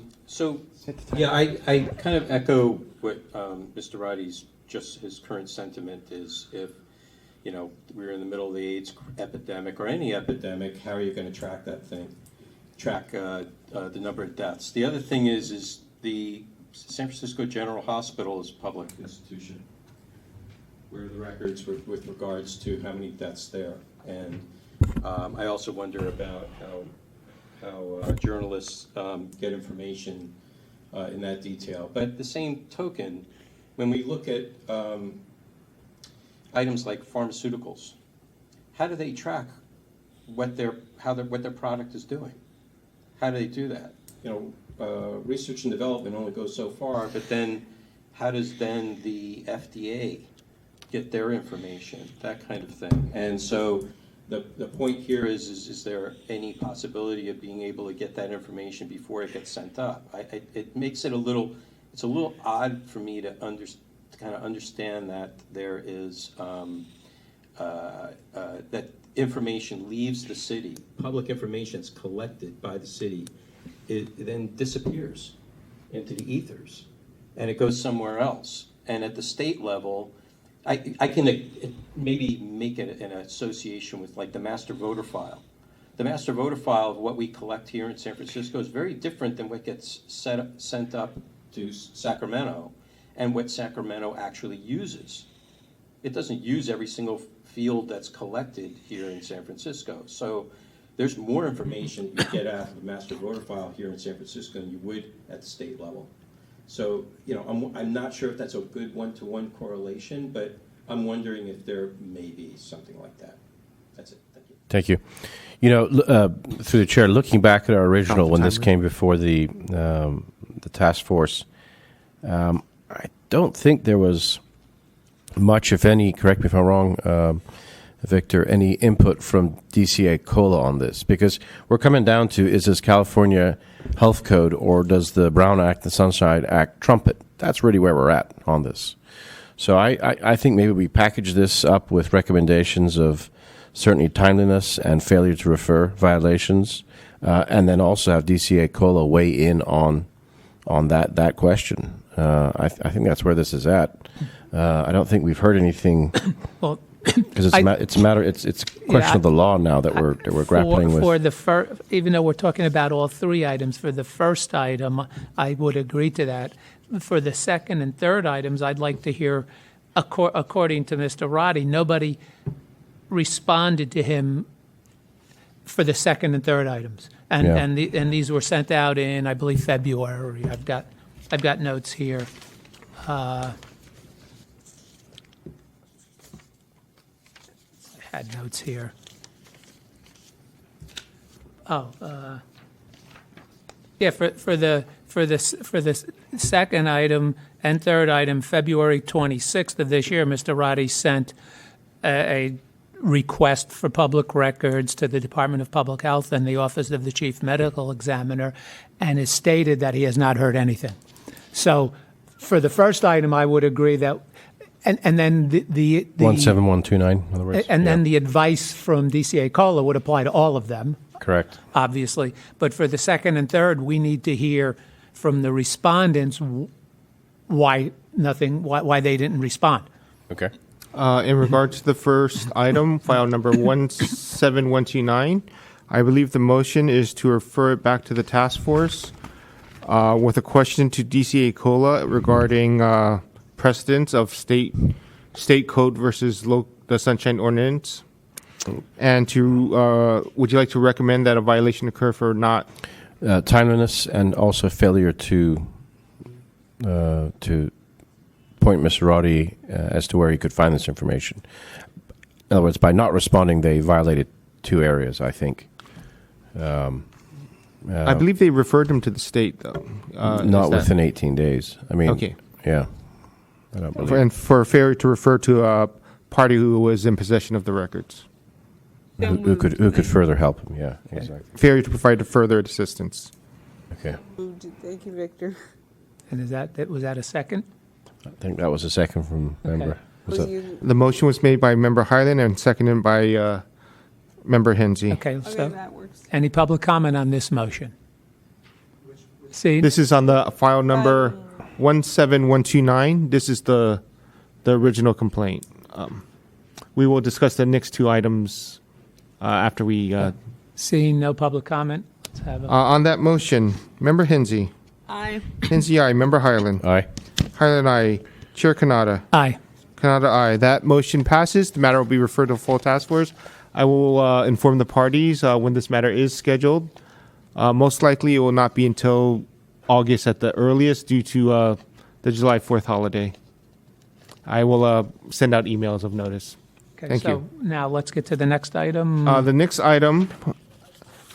kind of echo what Mr. Roddy's his current sentiment is. If we're in the middle of the AIDS epidemic or any epidemic, how are you going to track that thing? Track the number of deaths. The other thing is the San Francisco General Hospital is a public institution. Where are the records with regards to how many deaths there? And I also wonder about how journalists get information in that detail. But at the same token, when we look at items like pharmaceuticals, how do they track what their product is doing. How do they do that? Research and development only goes so far, but then how does then the FDA get their information, that kind of thing? And so the point here is there any possibility of being able to get that information before it gets sent up? It makes it it's a little odd for me to kind of understand that there is that information leaves the city, public information is collected by the city, it then disappears into the ethers, and it goes somewhere else. And at the state level, I can maybe make an association with like the master voter file. The master voter file of what we collect here in San Francisco is very different than what gets sent up to Sacramento and what Sacramento actually uses. It doesn't use every single field that's collected here in San Francisco. So there's more information you get out of the master voter file here in San Francisco than you would at the state level. So, I'm not sure if that's a good one-to-one correlation, but I'm wondering if there may be something like that. That's it. Thank you. Thank you. Through the chair, looking back at our original when this came before the task force, I don't think there was much, if any, correct me if I'm wrong, Victor, any input from DCA COLA on this? Because we're coming down to, is this California Health Code or does the Brown Act, the Sunshine Act trump it? That's really where we're at on this. So I think maybe we package this up with recommendations of certainly timeliness and failure to refer violations, and then also have DCA COLA weigh in on that question. I think that's where this is at. I don't think we've heard anything. Well, because it's a question of the law now that we're grappling with. For the even though we're talking about all three items, for the first item, I would agree to that. For the second and third items, I'd like to hear, according to Mr. Roddy, nobody responded to him for the second and third items, and these were sent out in, I believe, February. I've got notes here. Had notes here. For the second item and third item, February 26th of this year, Mr. Roddy sent a request for public records to the Department of Public Health and the Office of the Chief Medical Examiner, and has stated that he has not heard anything. So, for the first item, I would agree that. And then the 17129, in other words. And then the advice from DCA COLA would apply to all of them. Correct. Obviously. But for the second and third, we need to hear from the respondents why they didn't respond. Okay. In regards to the first item, file number 17129, I believe the motion is to refer it back to the task force with a question to DCA COLA regarding precedents of state code versus the Sunshine Ordinance, and to would you like to recommend that a violation occur for not timeliness and also failure to point Mr. Roddy as to where he could find this information. In other words, by not responding, they violated two areas, I think. I believe they referred him to the state, though. Not within 18 days. I mean, okay. Yeah. I don't believe. And for failure to refer to a party who was in possession of the records. Who could further help him? Yeah, exactly. Failure to provide further assistance. Okay. Thank you, Victor. And was that a second? I think that was a second from member. The motion was made by Member Highland and seconded by Member Hensey. Okay, so that works. any public comment on this motion? See, This is on the file number 17129. This is the original complaint. We will discuss the next two items after we. seeing no public comment, let's have On that motion, Member Hensey. Aye. Hensey, aye. Member Highland. Aye. Highland, aye. Chair Kanata. Aye. Kanata, aye. That motion passes. The matter will be referred to full task force. I will inform the parties when this matter is scheduled. Most likely, it will not be until August at the earliest due to the July 4th holiday. I will send out emails of notice. Okay, Thank so you. now let's get to the next item. The next item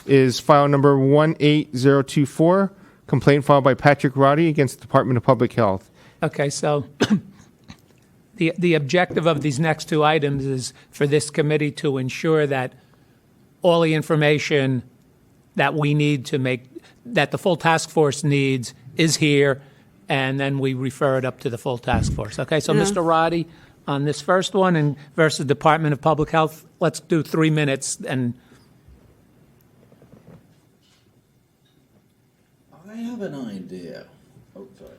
is file number 18024, complaint filed by Patrick Roddy against the Department of Public Health. Okay, so the objective of these next two items is for this committee to ensure that all the information that we need to make, that the full task force needs is here, and then we refer it up to the full task force. Okay, so Mr. Roddy, on this first one and versus Department of Public Health, let's do 3 minutes and I have an idea. Oh, sorry.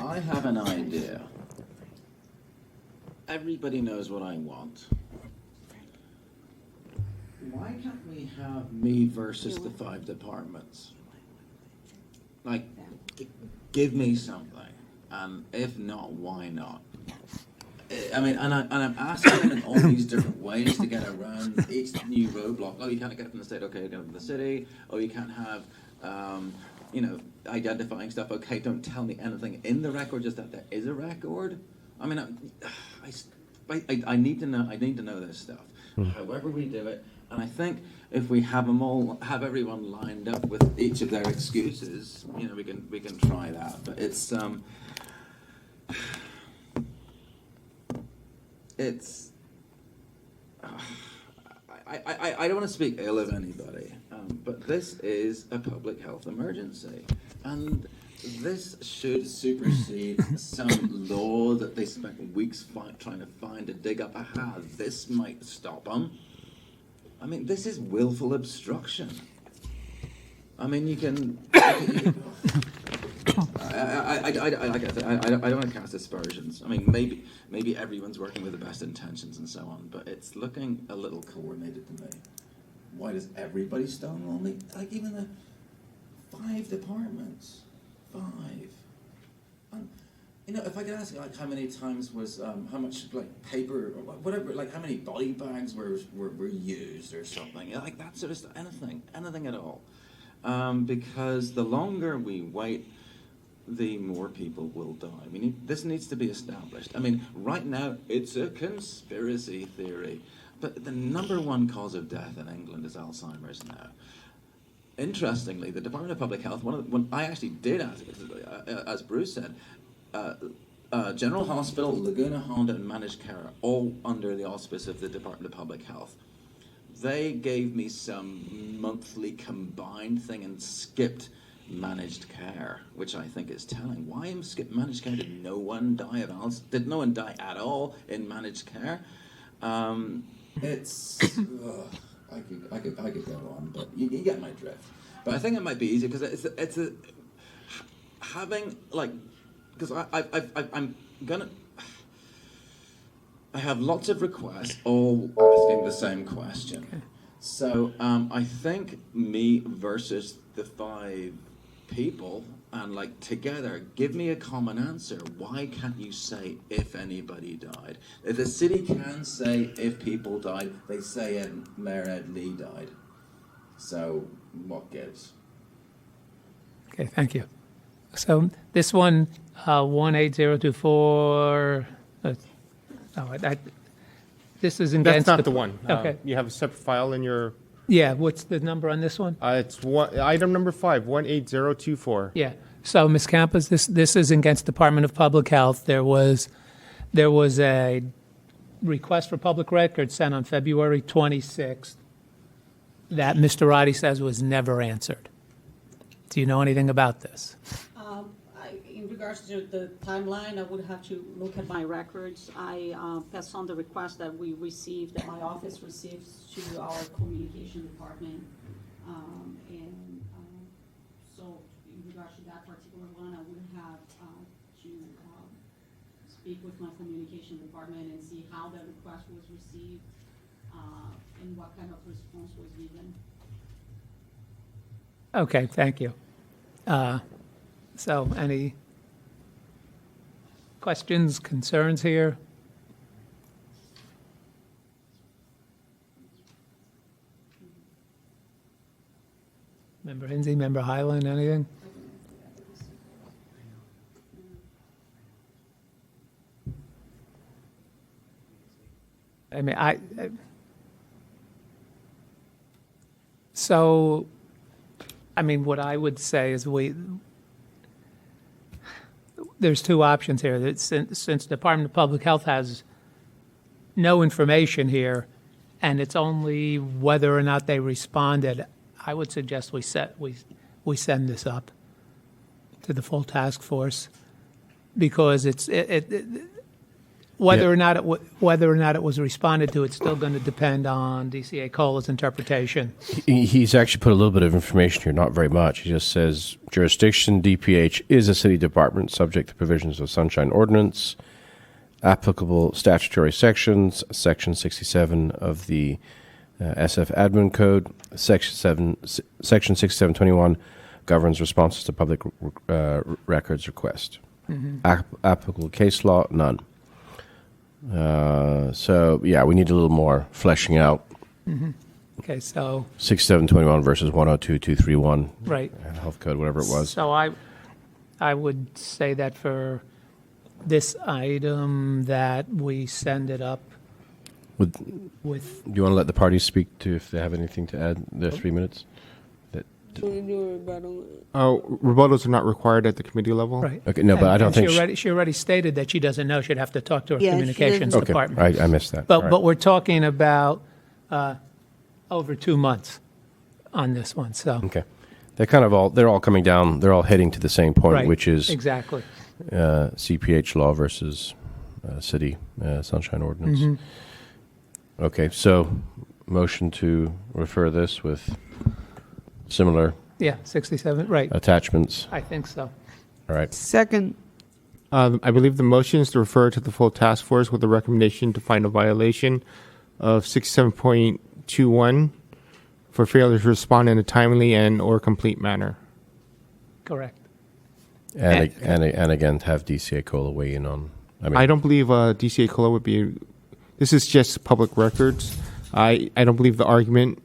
I have an idea. Everybody knows what I want. Why can't we have me versus the 5 departments? Like, give me something. And if not, why not? I mean, and I'm asking them in all these different ways to get around each new roadblock. Oh, you can't get from the state. Okay, go from the city. Oh, you can't have, identifying stuff. Okay, don't tell me anything in the record, just that there is a record. I mean, I need to know. I need to know this stuff. However we do it, and I think if we have everyone lined up with each of their excuses, we can try that. But it's I don't want to speak ill of anybody, but this is a public health emergency, and this should supersede some law that they spent weeks trying to find to dig up. Aha, this might stop them. I mean, this is willful obstruction. I mean, you can. Like I don't want to cast aspersions. I mean, maybe everyone's working with the best intentions and so on, but it's looking a little coordinated to me. Why does everybody stonewall me? Like even the 5 departments, 5. If I could ask, like, how many times was how much like paper or whatever, like how many body bags were used or something, like that sort of stuff. Anything at all. Because the longer we wait, the more people will die. I mean, this needs to be established. I mean, right now, it's a conspiracy theory. But the number 1 cause of death in England is Alzheimer's now. Interestingly, the Department of Public Health, when I actually did ask, as Bruce said, General Hospital, Laguna Honda, and Managed Care are all under the auspice of the Department of Public Health. They gave me some monthly combined thing and skipped managed care, which I think is telling. Why skip managed care? Did no one die of Alzheimer's? Did no one die at all in managed care? It's I could go on, but you get my drift. But I think it might be easier because it's having like, because I have lots of requests all asking the same question. Okay. So I think me versus the 5 people, and like together, give me a common answer. Why can't you say if anybody died? If the city can say if people died, they say Mayor Ed Lee died. So what gives? okay, thank you. So this one, 18024. This is against. That's not the one. Okay. You have a separate file in your. Yeah, what's the number on this one? It's item number 5, 18024. Yeah. So, Ms. Campos, this is against Department of Public Health. There was a request for public record sent on February 26th that Mr. Roddy says was never answered. Do you know anything about this? In regards to the timeline, I would have to look at my records. I passed on the request that we received, that my office receives to our communication department. So in regards to that particular one, I would have to speak with my communication department and see how that request was received and what kind of response was given. Okay, thank you. So, any questions, concerns here? Member Hinsey, Member Highland, anything? I mean, so, I mean, what I would say is there's two options here. That since Department of Public Health has no information here, and it's only whether or not they responded, I would suggest we send this up to the full task force, because whether or not it was responded to, it's still going to depend on DCA Cola's interpretation. He's actually put a little bit of information here, not very much. He just says jurisdiction DPH is a city department subject to provisions of Sunshine Ordinance, applicable statutory sections, Section 67 of the SF Admin Code, Section 6721 governs responses to public records request. Applicable case law, none. So, yeah, we need a little more fleshing out. Okay, so 6721 versus 102231. right. Health code, whatever it was. So I would say that for this item that we send it up Do with, you want to let the parties speak to if they have anything to add? Their 3 minutes. We do a rebuttal. Rebuttals are not required at the committee level. right. Okay, no, but I don't think. She already stated that she doesn't know. She'd have to talk to her Yeah, she communications doesn't. Okay, department. I missed that. But All right. but we're talking about over 2 months on this one. So Okay, they're all coming down. They're all heading to the same point, right, which is exactly. CPH law versus city sunshine ordinance. Mm-hmm. Okay, so motion to refer this with similar Yeah, 67. Right. attachments. I think so. All right. Second. I believe the motion is to refer to the full task force with a recommendation to find a violation of 67.21 for failure to respond in a timely and or complete manner. Correct. And again, have DCA Cola weigh in on. I don't believe DCA Cola would be. This is just public records. I don't believe the argument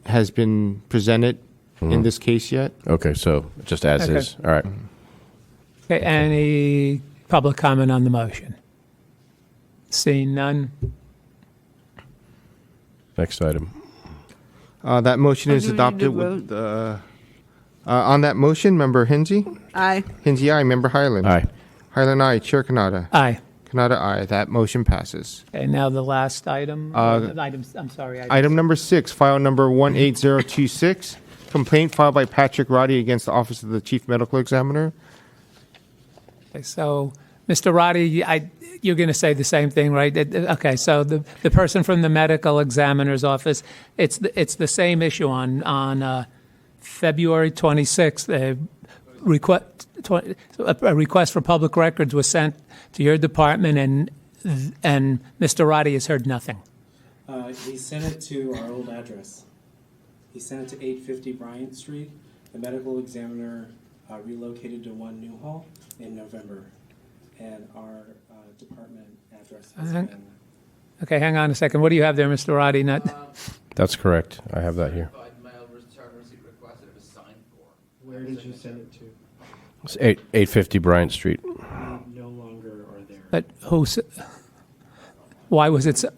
has been presented in this case yet. Okay, so just as Okay. is. All right. Okay. Any public comment on the motion? Seeing none. Next item. That motion is do we need adopted to with on that motion, Member Hinsey? Aye. Hinsey, aye. Member Highland? Aye. Highland, aye. Chair Kanata? Aye. Kanata, aye. That motion passes. Okay. Now the last item. Items. I'm sorry. Item number 6, file number 18026, complaint filed by Patrick Roddy against the Office of the Chief Medical Examiner. Okay, so, Mr. Roddy, you're going to say the same thing, right? Okay, so the person from the medical examiner's office, it's the same issue on February 26th. A request for public records was sent to your department, and Mr. Roddy has heard nothing. He sent it to our old address. He sent it to 850 Bryant Street. The medical examiner relocated to 1 Newhall in November, and our department address has been. Okay, hang on a second. What do you have there, Mr. Roddy? That's correct. I have that here. Where did you send it to? It's 850 Bryant Street. No longer are there. But why was it so?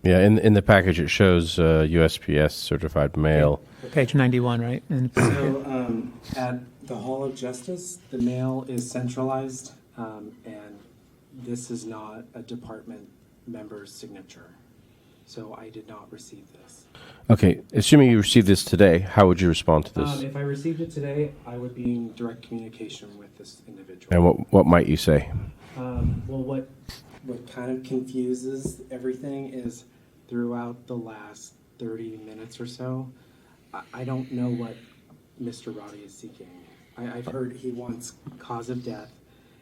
Yeah, in the package it shows USPS certified mail. Page 91, right? So at the Hall of Justice, the mail is centralized, and this is not a department member's signature. So I did not receive this. Okay, assuming you received this today, how would you respond to this? If I received it today, I would be in direct communication with this individual. And what might you say? Well, what kind of confuses everything is throughout the last 30 minutes or so, I don't know what Mr. Roddy is seeking. I've heard he wants cause of death.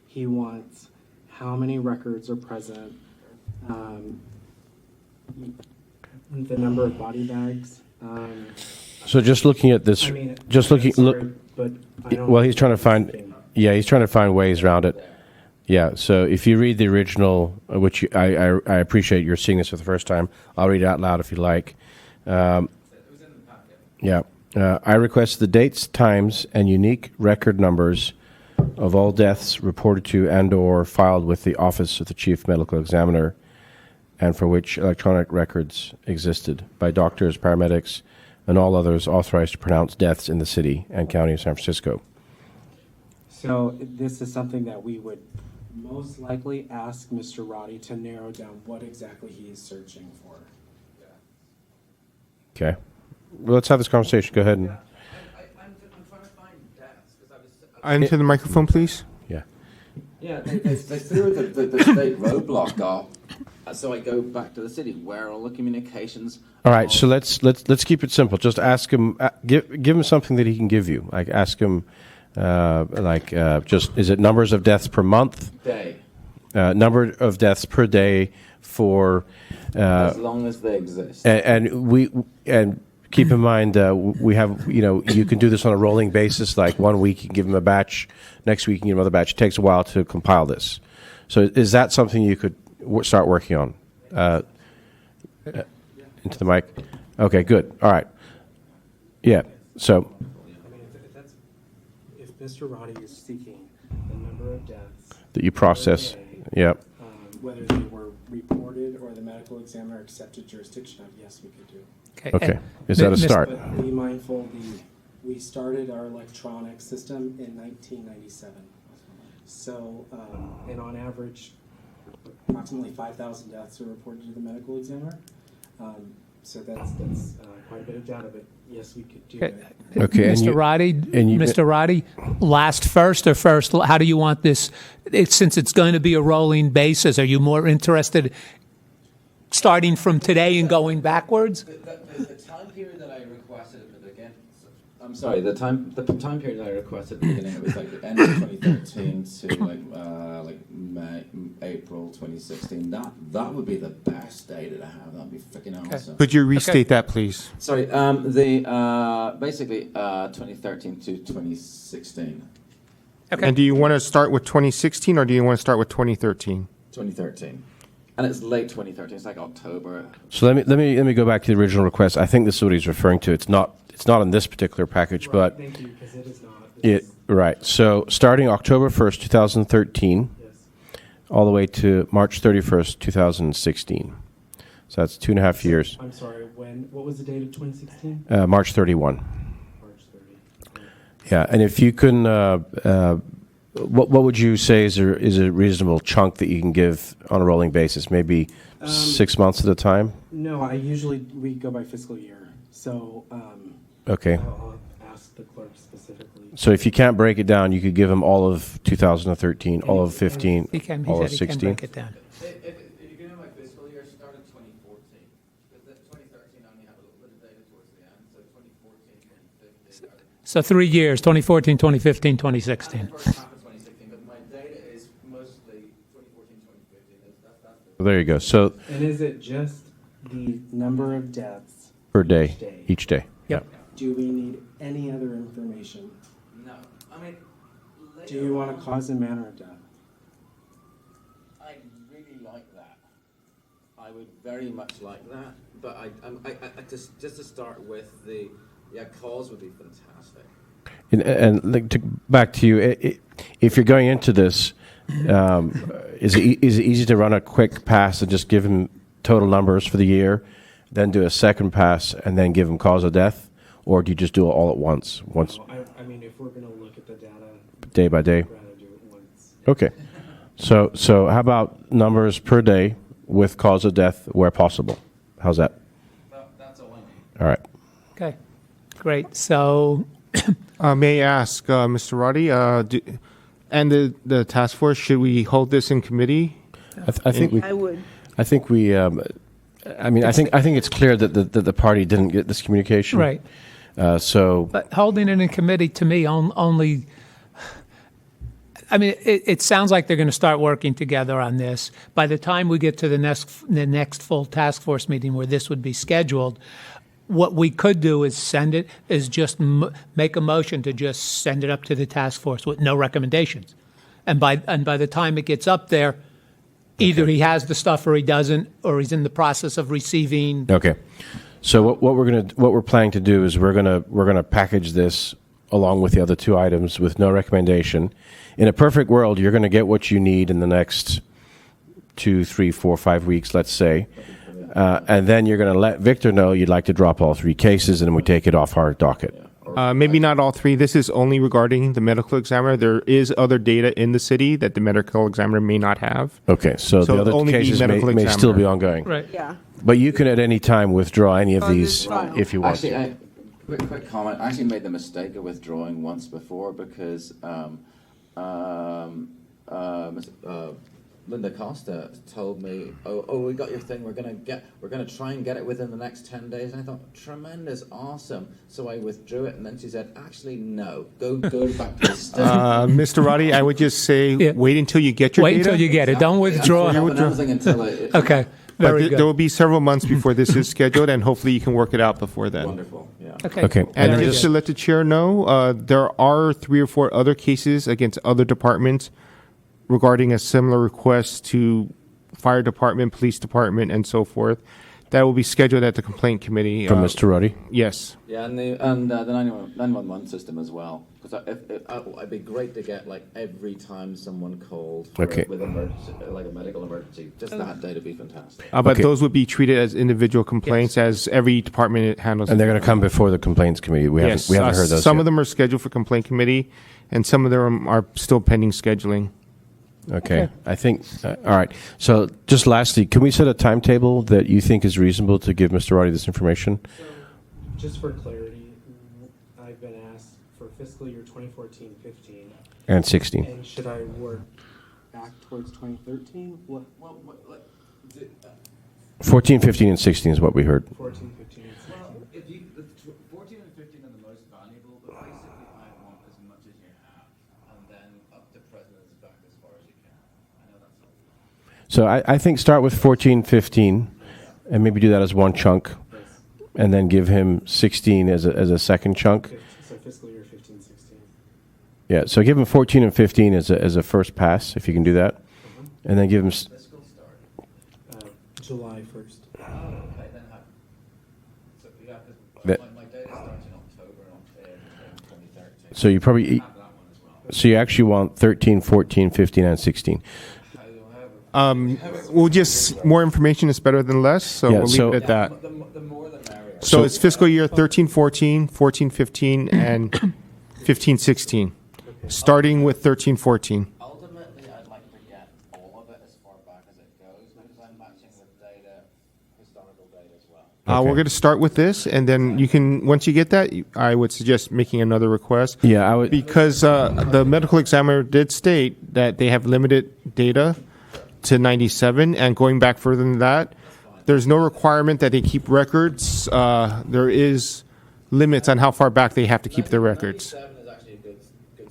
He wants how many records are present, the number of body bags. So just looking at this, But I don't well, he's trying to find, he's trying to find ways around it. Yeah, so if you read the original, which I appreciate you're seeing this for the first time, I'll read it out loud if you like. I request the dates, times, and unique record numbers of all deaths reported to and/or filed with the Office of the Chief Medical Examiner, and for which electronic records existed by doctors, paramedics, and all others authorized to pronounce deaths in the city and county of San Francisco. So this is something that we would most likely ask Mr. Roddy to narrow down what exactly he is searching for. Okay. Well, let's have this conversation. Go ahead. And, I'm trying to find deaths because I was. Into the microphone, please. yeah. Yeah, they threw the state roadblock off. So I go back to the city. Where are all the communications? All right. So let's keep it simple. Just ask him. Give him something that he can give you. Like ask him. Just is it numbers of deaths per month? Day. Number of deaths per day for. As long as they exist. And keep in mind, we have, you can do this on a rolling basis. Like 1 week, you can give them a batch. Next week, you can give them another batch. It takes a while to compile this. So is that something you could start working on? Into the mic? Okay, good. All right. Yeah, so. I mean, if Mr. Roddy is seeking the number of deaths That you process, per day, yep. Whether they were reported or the medical examiner accepted jurisdiction of, yes, we could do. Okay. And Is that a Mr. start? But be mindful, we started our electronic system in 1997. So, and on average, approximately 5,000 deaths are reported to the medical examiner. So that's quite a bit of data, but yes, we could do Okay. it. Okay, and Mr. Roddy, Mr. Roddy, last first or first? How do you want this? Since it's going to be a rolling basis, are you more interested starting from today and going backwards? The time period that I requested at the beginning. I'm sorry. The time period that I requested at the beginning, it was like the end of 2013 to like April 2016. That would be the best data to have. That'd be freaking awesome. Could you restate that, please? Sorry. The basically 2013 to 2016. Okay. And do you want to start with 2016 or do you want to start with 2013? 2013. And it's late 2013. It's like October. So let me go back to the original request. I think this is what he's referring to. It's not in this particular package, but Thank you, because it is not. right. So starting October 1st, 2013, Yes. all the way to March 31st, 2016. So that's 2.5 years. I'm sorry, what was the date of 2016? March 31. March 30. Yeah, and if you can, what would you say is a reasonable chunk that you can give on a rolling basis? Maybe 6 months at a time? No, we go by fiscal year. So Okay. I'll ask the clerk specifically. So if you can't break it down, you could give them all of 2013, all of 15, He can. He all said of he can 16. break it down. If you can have my fiscal year, start in 2014. Because 2013 only have a little bit of data towards the end. So 2014, 2015. So 3 years: 2014, 2015, 2016. And the first half of 2016. But my data is mostly 2014, 2015. That's There you go. So And is it just the number of deaths per day, each day. Yep. Do we need any other information? no. I mean, Do you want a cause and manner of death? I really like that. I would very much like that. But I just to start with, the cause would be fantastic. And back to you, if you're going into this, is it easy to run a quick pass and just give them total numbers for the year, then do a second pass and then give them cause of death? Or do you just do it all at once? No, I mean, if we're going to look at the data Day by day? I'd rather do it once. Okay. So how about numbers per day with cause of death where possible? How's that? That's all I need. All right. Okay. Great. So May I ask, Mr. Roddy, and the task force, should we hold this in committee? I think we. I would. I think we. I think it's clear that the party didn't get this communication. right. So But holding it in committee to me only, I mean, it sounds like they're going to start working together on this. By the time we get to the next full task force meeting where this would be scheduled, what we could do is just make a motion to just send it up to the task force with no recommendations. And by the time it gets up there, either he has the stuff or he doesn't, or he's in the process of receiving. okay. So what we're planning to do is we're gonna package this along with the other two items with no recommendation. In a perfect world, you're going to get what you need in the next 2, 3, 4, 5 weeks, let's say. And then you're going to let Victor know you'd like to drop all 3 cases, and then we take it off our docket. Maybe not all 3. This is only regarding the medical examiner. There is other data in the city that the medical examiner may not have. Okay, so the it'll other only be cases medical may still be examiner. ongoing. Right. Yeah. But you can at any time withdraw any of On these this file. if you want Actually, to. quick comment. I actually made the mistake of withdrawing once before because Linda Costa told me, "Oh, we got your thing. We're gonna try and get it within the next 10 days." And I thought, tremendous, awesome. So I withdrew it, and then she said, "Actually, no. Go back to the state." Mr. Roddy, I would just say Yeah. wait until you get your Wait data. until you get it. Don't withdraw. Nothing until it. Okay. But Very there good. will be several months before this is scheduled, and hopefully you can work it out before then. Wonderful. Yeah. Okay. Okay. And then just to let the chair know, there are 3 or 4 other cases against other departments regarding a similar request to fire department, police department, and so forth. That will be scheduled at the complaint committee. from Mr. Ruddy. Yes. Yeah, and the 911 system as well. Because it'd be great to get like every time someone called for Okay. with emergency, like a medical emergency, just that data would be fantastic. But Okay. those would be treated as individual complaints, as every department handles. And they're going to come before the complaints committee. We Yes. haven't heard those Some yet. of them are scheduled for complaint committee, and some of them are still pending scheduling. Okay. I think, all right. So just lastly, can we set a timetable that you think is reasonable to give Mr. Roddy this information? So, just for clarity, I've been asked for fiscal year 2014-15, And 16. and should I work back towards 2013? What 14, 15, and 16 is what we heard. 14, 15, and 16? Well, if you, 14 and 15 are the most valuable, but basically I want as much as you have, and then up to president's back as far as you can. I know that's all. So I think start with 14, 15, and maybe do that as one chunk, and then give him 16 as a second chunk. So fiscal year 15, 16. Yeah, so give him 14 and 15 as a first pass, if you can do that. And then give him... Fiscal start. July 1st. Okay, then have. So yeah, That- because my data starts in October and 2013. So you probably... Have that one as well. So you actually want 13, 14, 15, and 16. We'll just, more information is better than less, so Yeah, we'll leave so- it at that. The more the merrier. So it's fiscal year 13, 14, 14, 15, and 15, 16, starting with 13, 14. Ultimately, I'd like to get all of it as far back as it goes because I'm matching with data, historical data as well. We're going to start with this, and then you can, once you get that, I would suggest making another request. Yeah, I would... Because the medical examiner did state that they have limited data to 97, and going back further than that, there's no requirement that they keep records. There is limits on how far back they have to keep their records. 97 is actually a good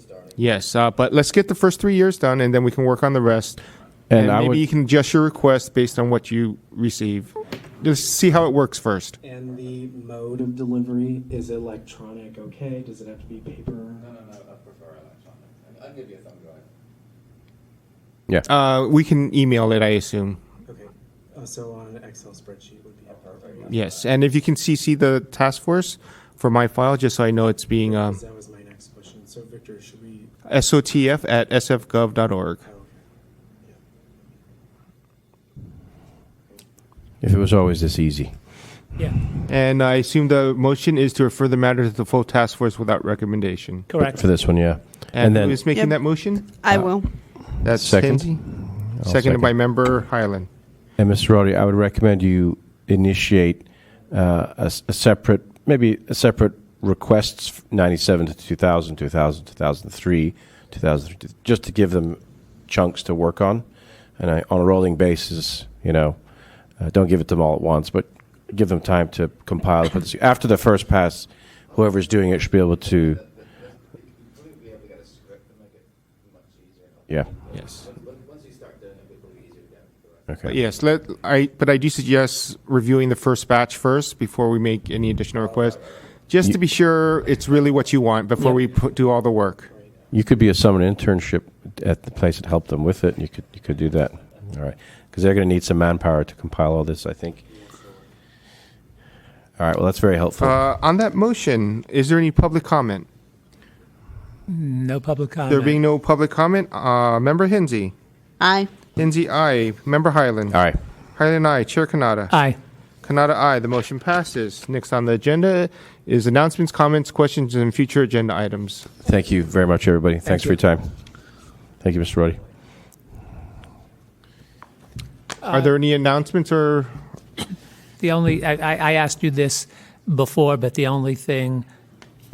starting. Yes, but let's get the first 3 years done, and then we can work on the rest. And I maybe would- you can adjust your request based on what you receive. Just see how it works first. And the mode of delivery, is electronic okay? Does it have to be paper? No, I prefer electronic. I'll give you a thumb drive. Yeah. We can email it, I assume. Okay. So on an Excel spreadsheet would be perfect. Yes, and if you can CC the task force for my file, just so I know it's being That was my next question. So Victor, should we? SOTF@sfgov.org. Oh, okay. If it was always this easy. Yeah. And I assume the motion is to refer the matter to the full task force without recommendation. Correct. For this one, yeah. And then... who is making Yep. that motion? I will. That's Second? Kenzie. I'll Seconded second. by member Highland. And Mr. Roddy, I would recommend you initiate a separate requests 97 to 2000, 2000, 2003, 2003, just to give them chunks to work on. And on a rolling basis, don't give it to them all at once, but give them time to compile. But after the first pass, whoever's doing it should be able to, Be able to get a script to make it much easier. yeah. Yes. Once you start doing it, it'll be easier to get correct. Okay. Yes, but I do suggest reviewing the first batch first before we make any additional requests, just to be sure it's really what you want before we do all the work. You could be a summer internship at the place that helped them with it. You could do that. All right. Because they're going to need some manpower to compile all this, I think. All right. Well, that's very helpful. On that motion, is there any public comment? No public comment. There being no public comment, Member Hinsey. Aye. Hinsey, aye. Member Highland. Aye. Highland, aye. Chair Kanata. Aye. Kanata, aye. The motion passes. Next on the agenda is announcements, comments, questions, and future agenda items. Thank you very much, everybody. Thanks for your time. Thank you, Mr. Roddy. Are there any announcements or? The only, I asked you this before, but the only thing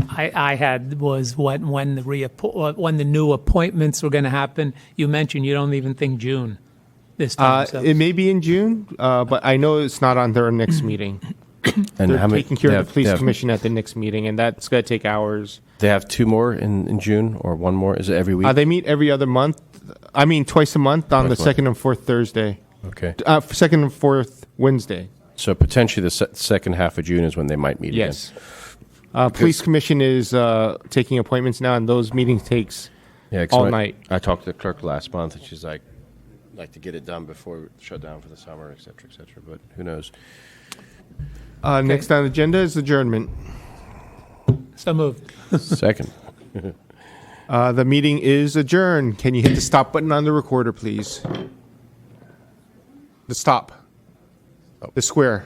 I had was when the new appointments were going to happen. You mentioned you don't even think June this time. So. It may be in June, but I know it's not on their next meeting. And They're how many? taking care they of have- the police they have- commission at the next meeting, and that's going to take hours. They have 2 more in June, or 1 more? Is it every week? They meet every other month. I mean, twice a month on the Twice a month. second and fourth Thursday. Okay. Second and fourth Wednesday. So potentially the second half of June is when they might meet Yes. again. Police commission is taking appointments now, and those meetings takes Yeah, 'cause all I- night. I talked to the clerk last month, and she's like to get it done before we shut down for the summer, et cetera, but who knows? Next on the agenda is adjournment. So moved. Second. The meeting is adjourned. Can you hit the stop button on the recorder, please? The stop. The square.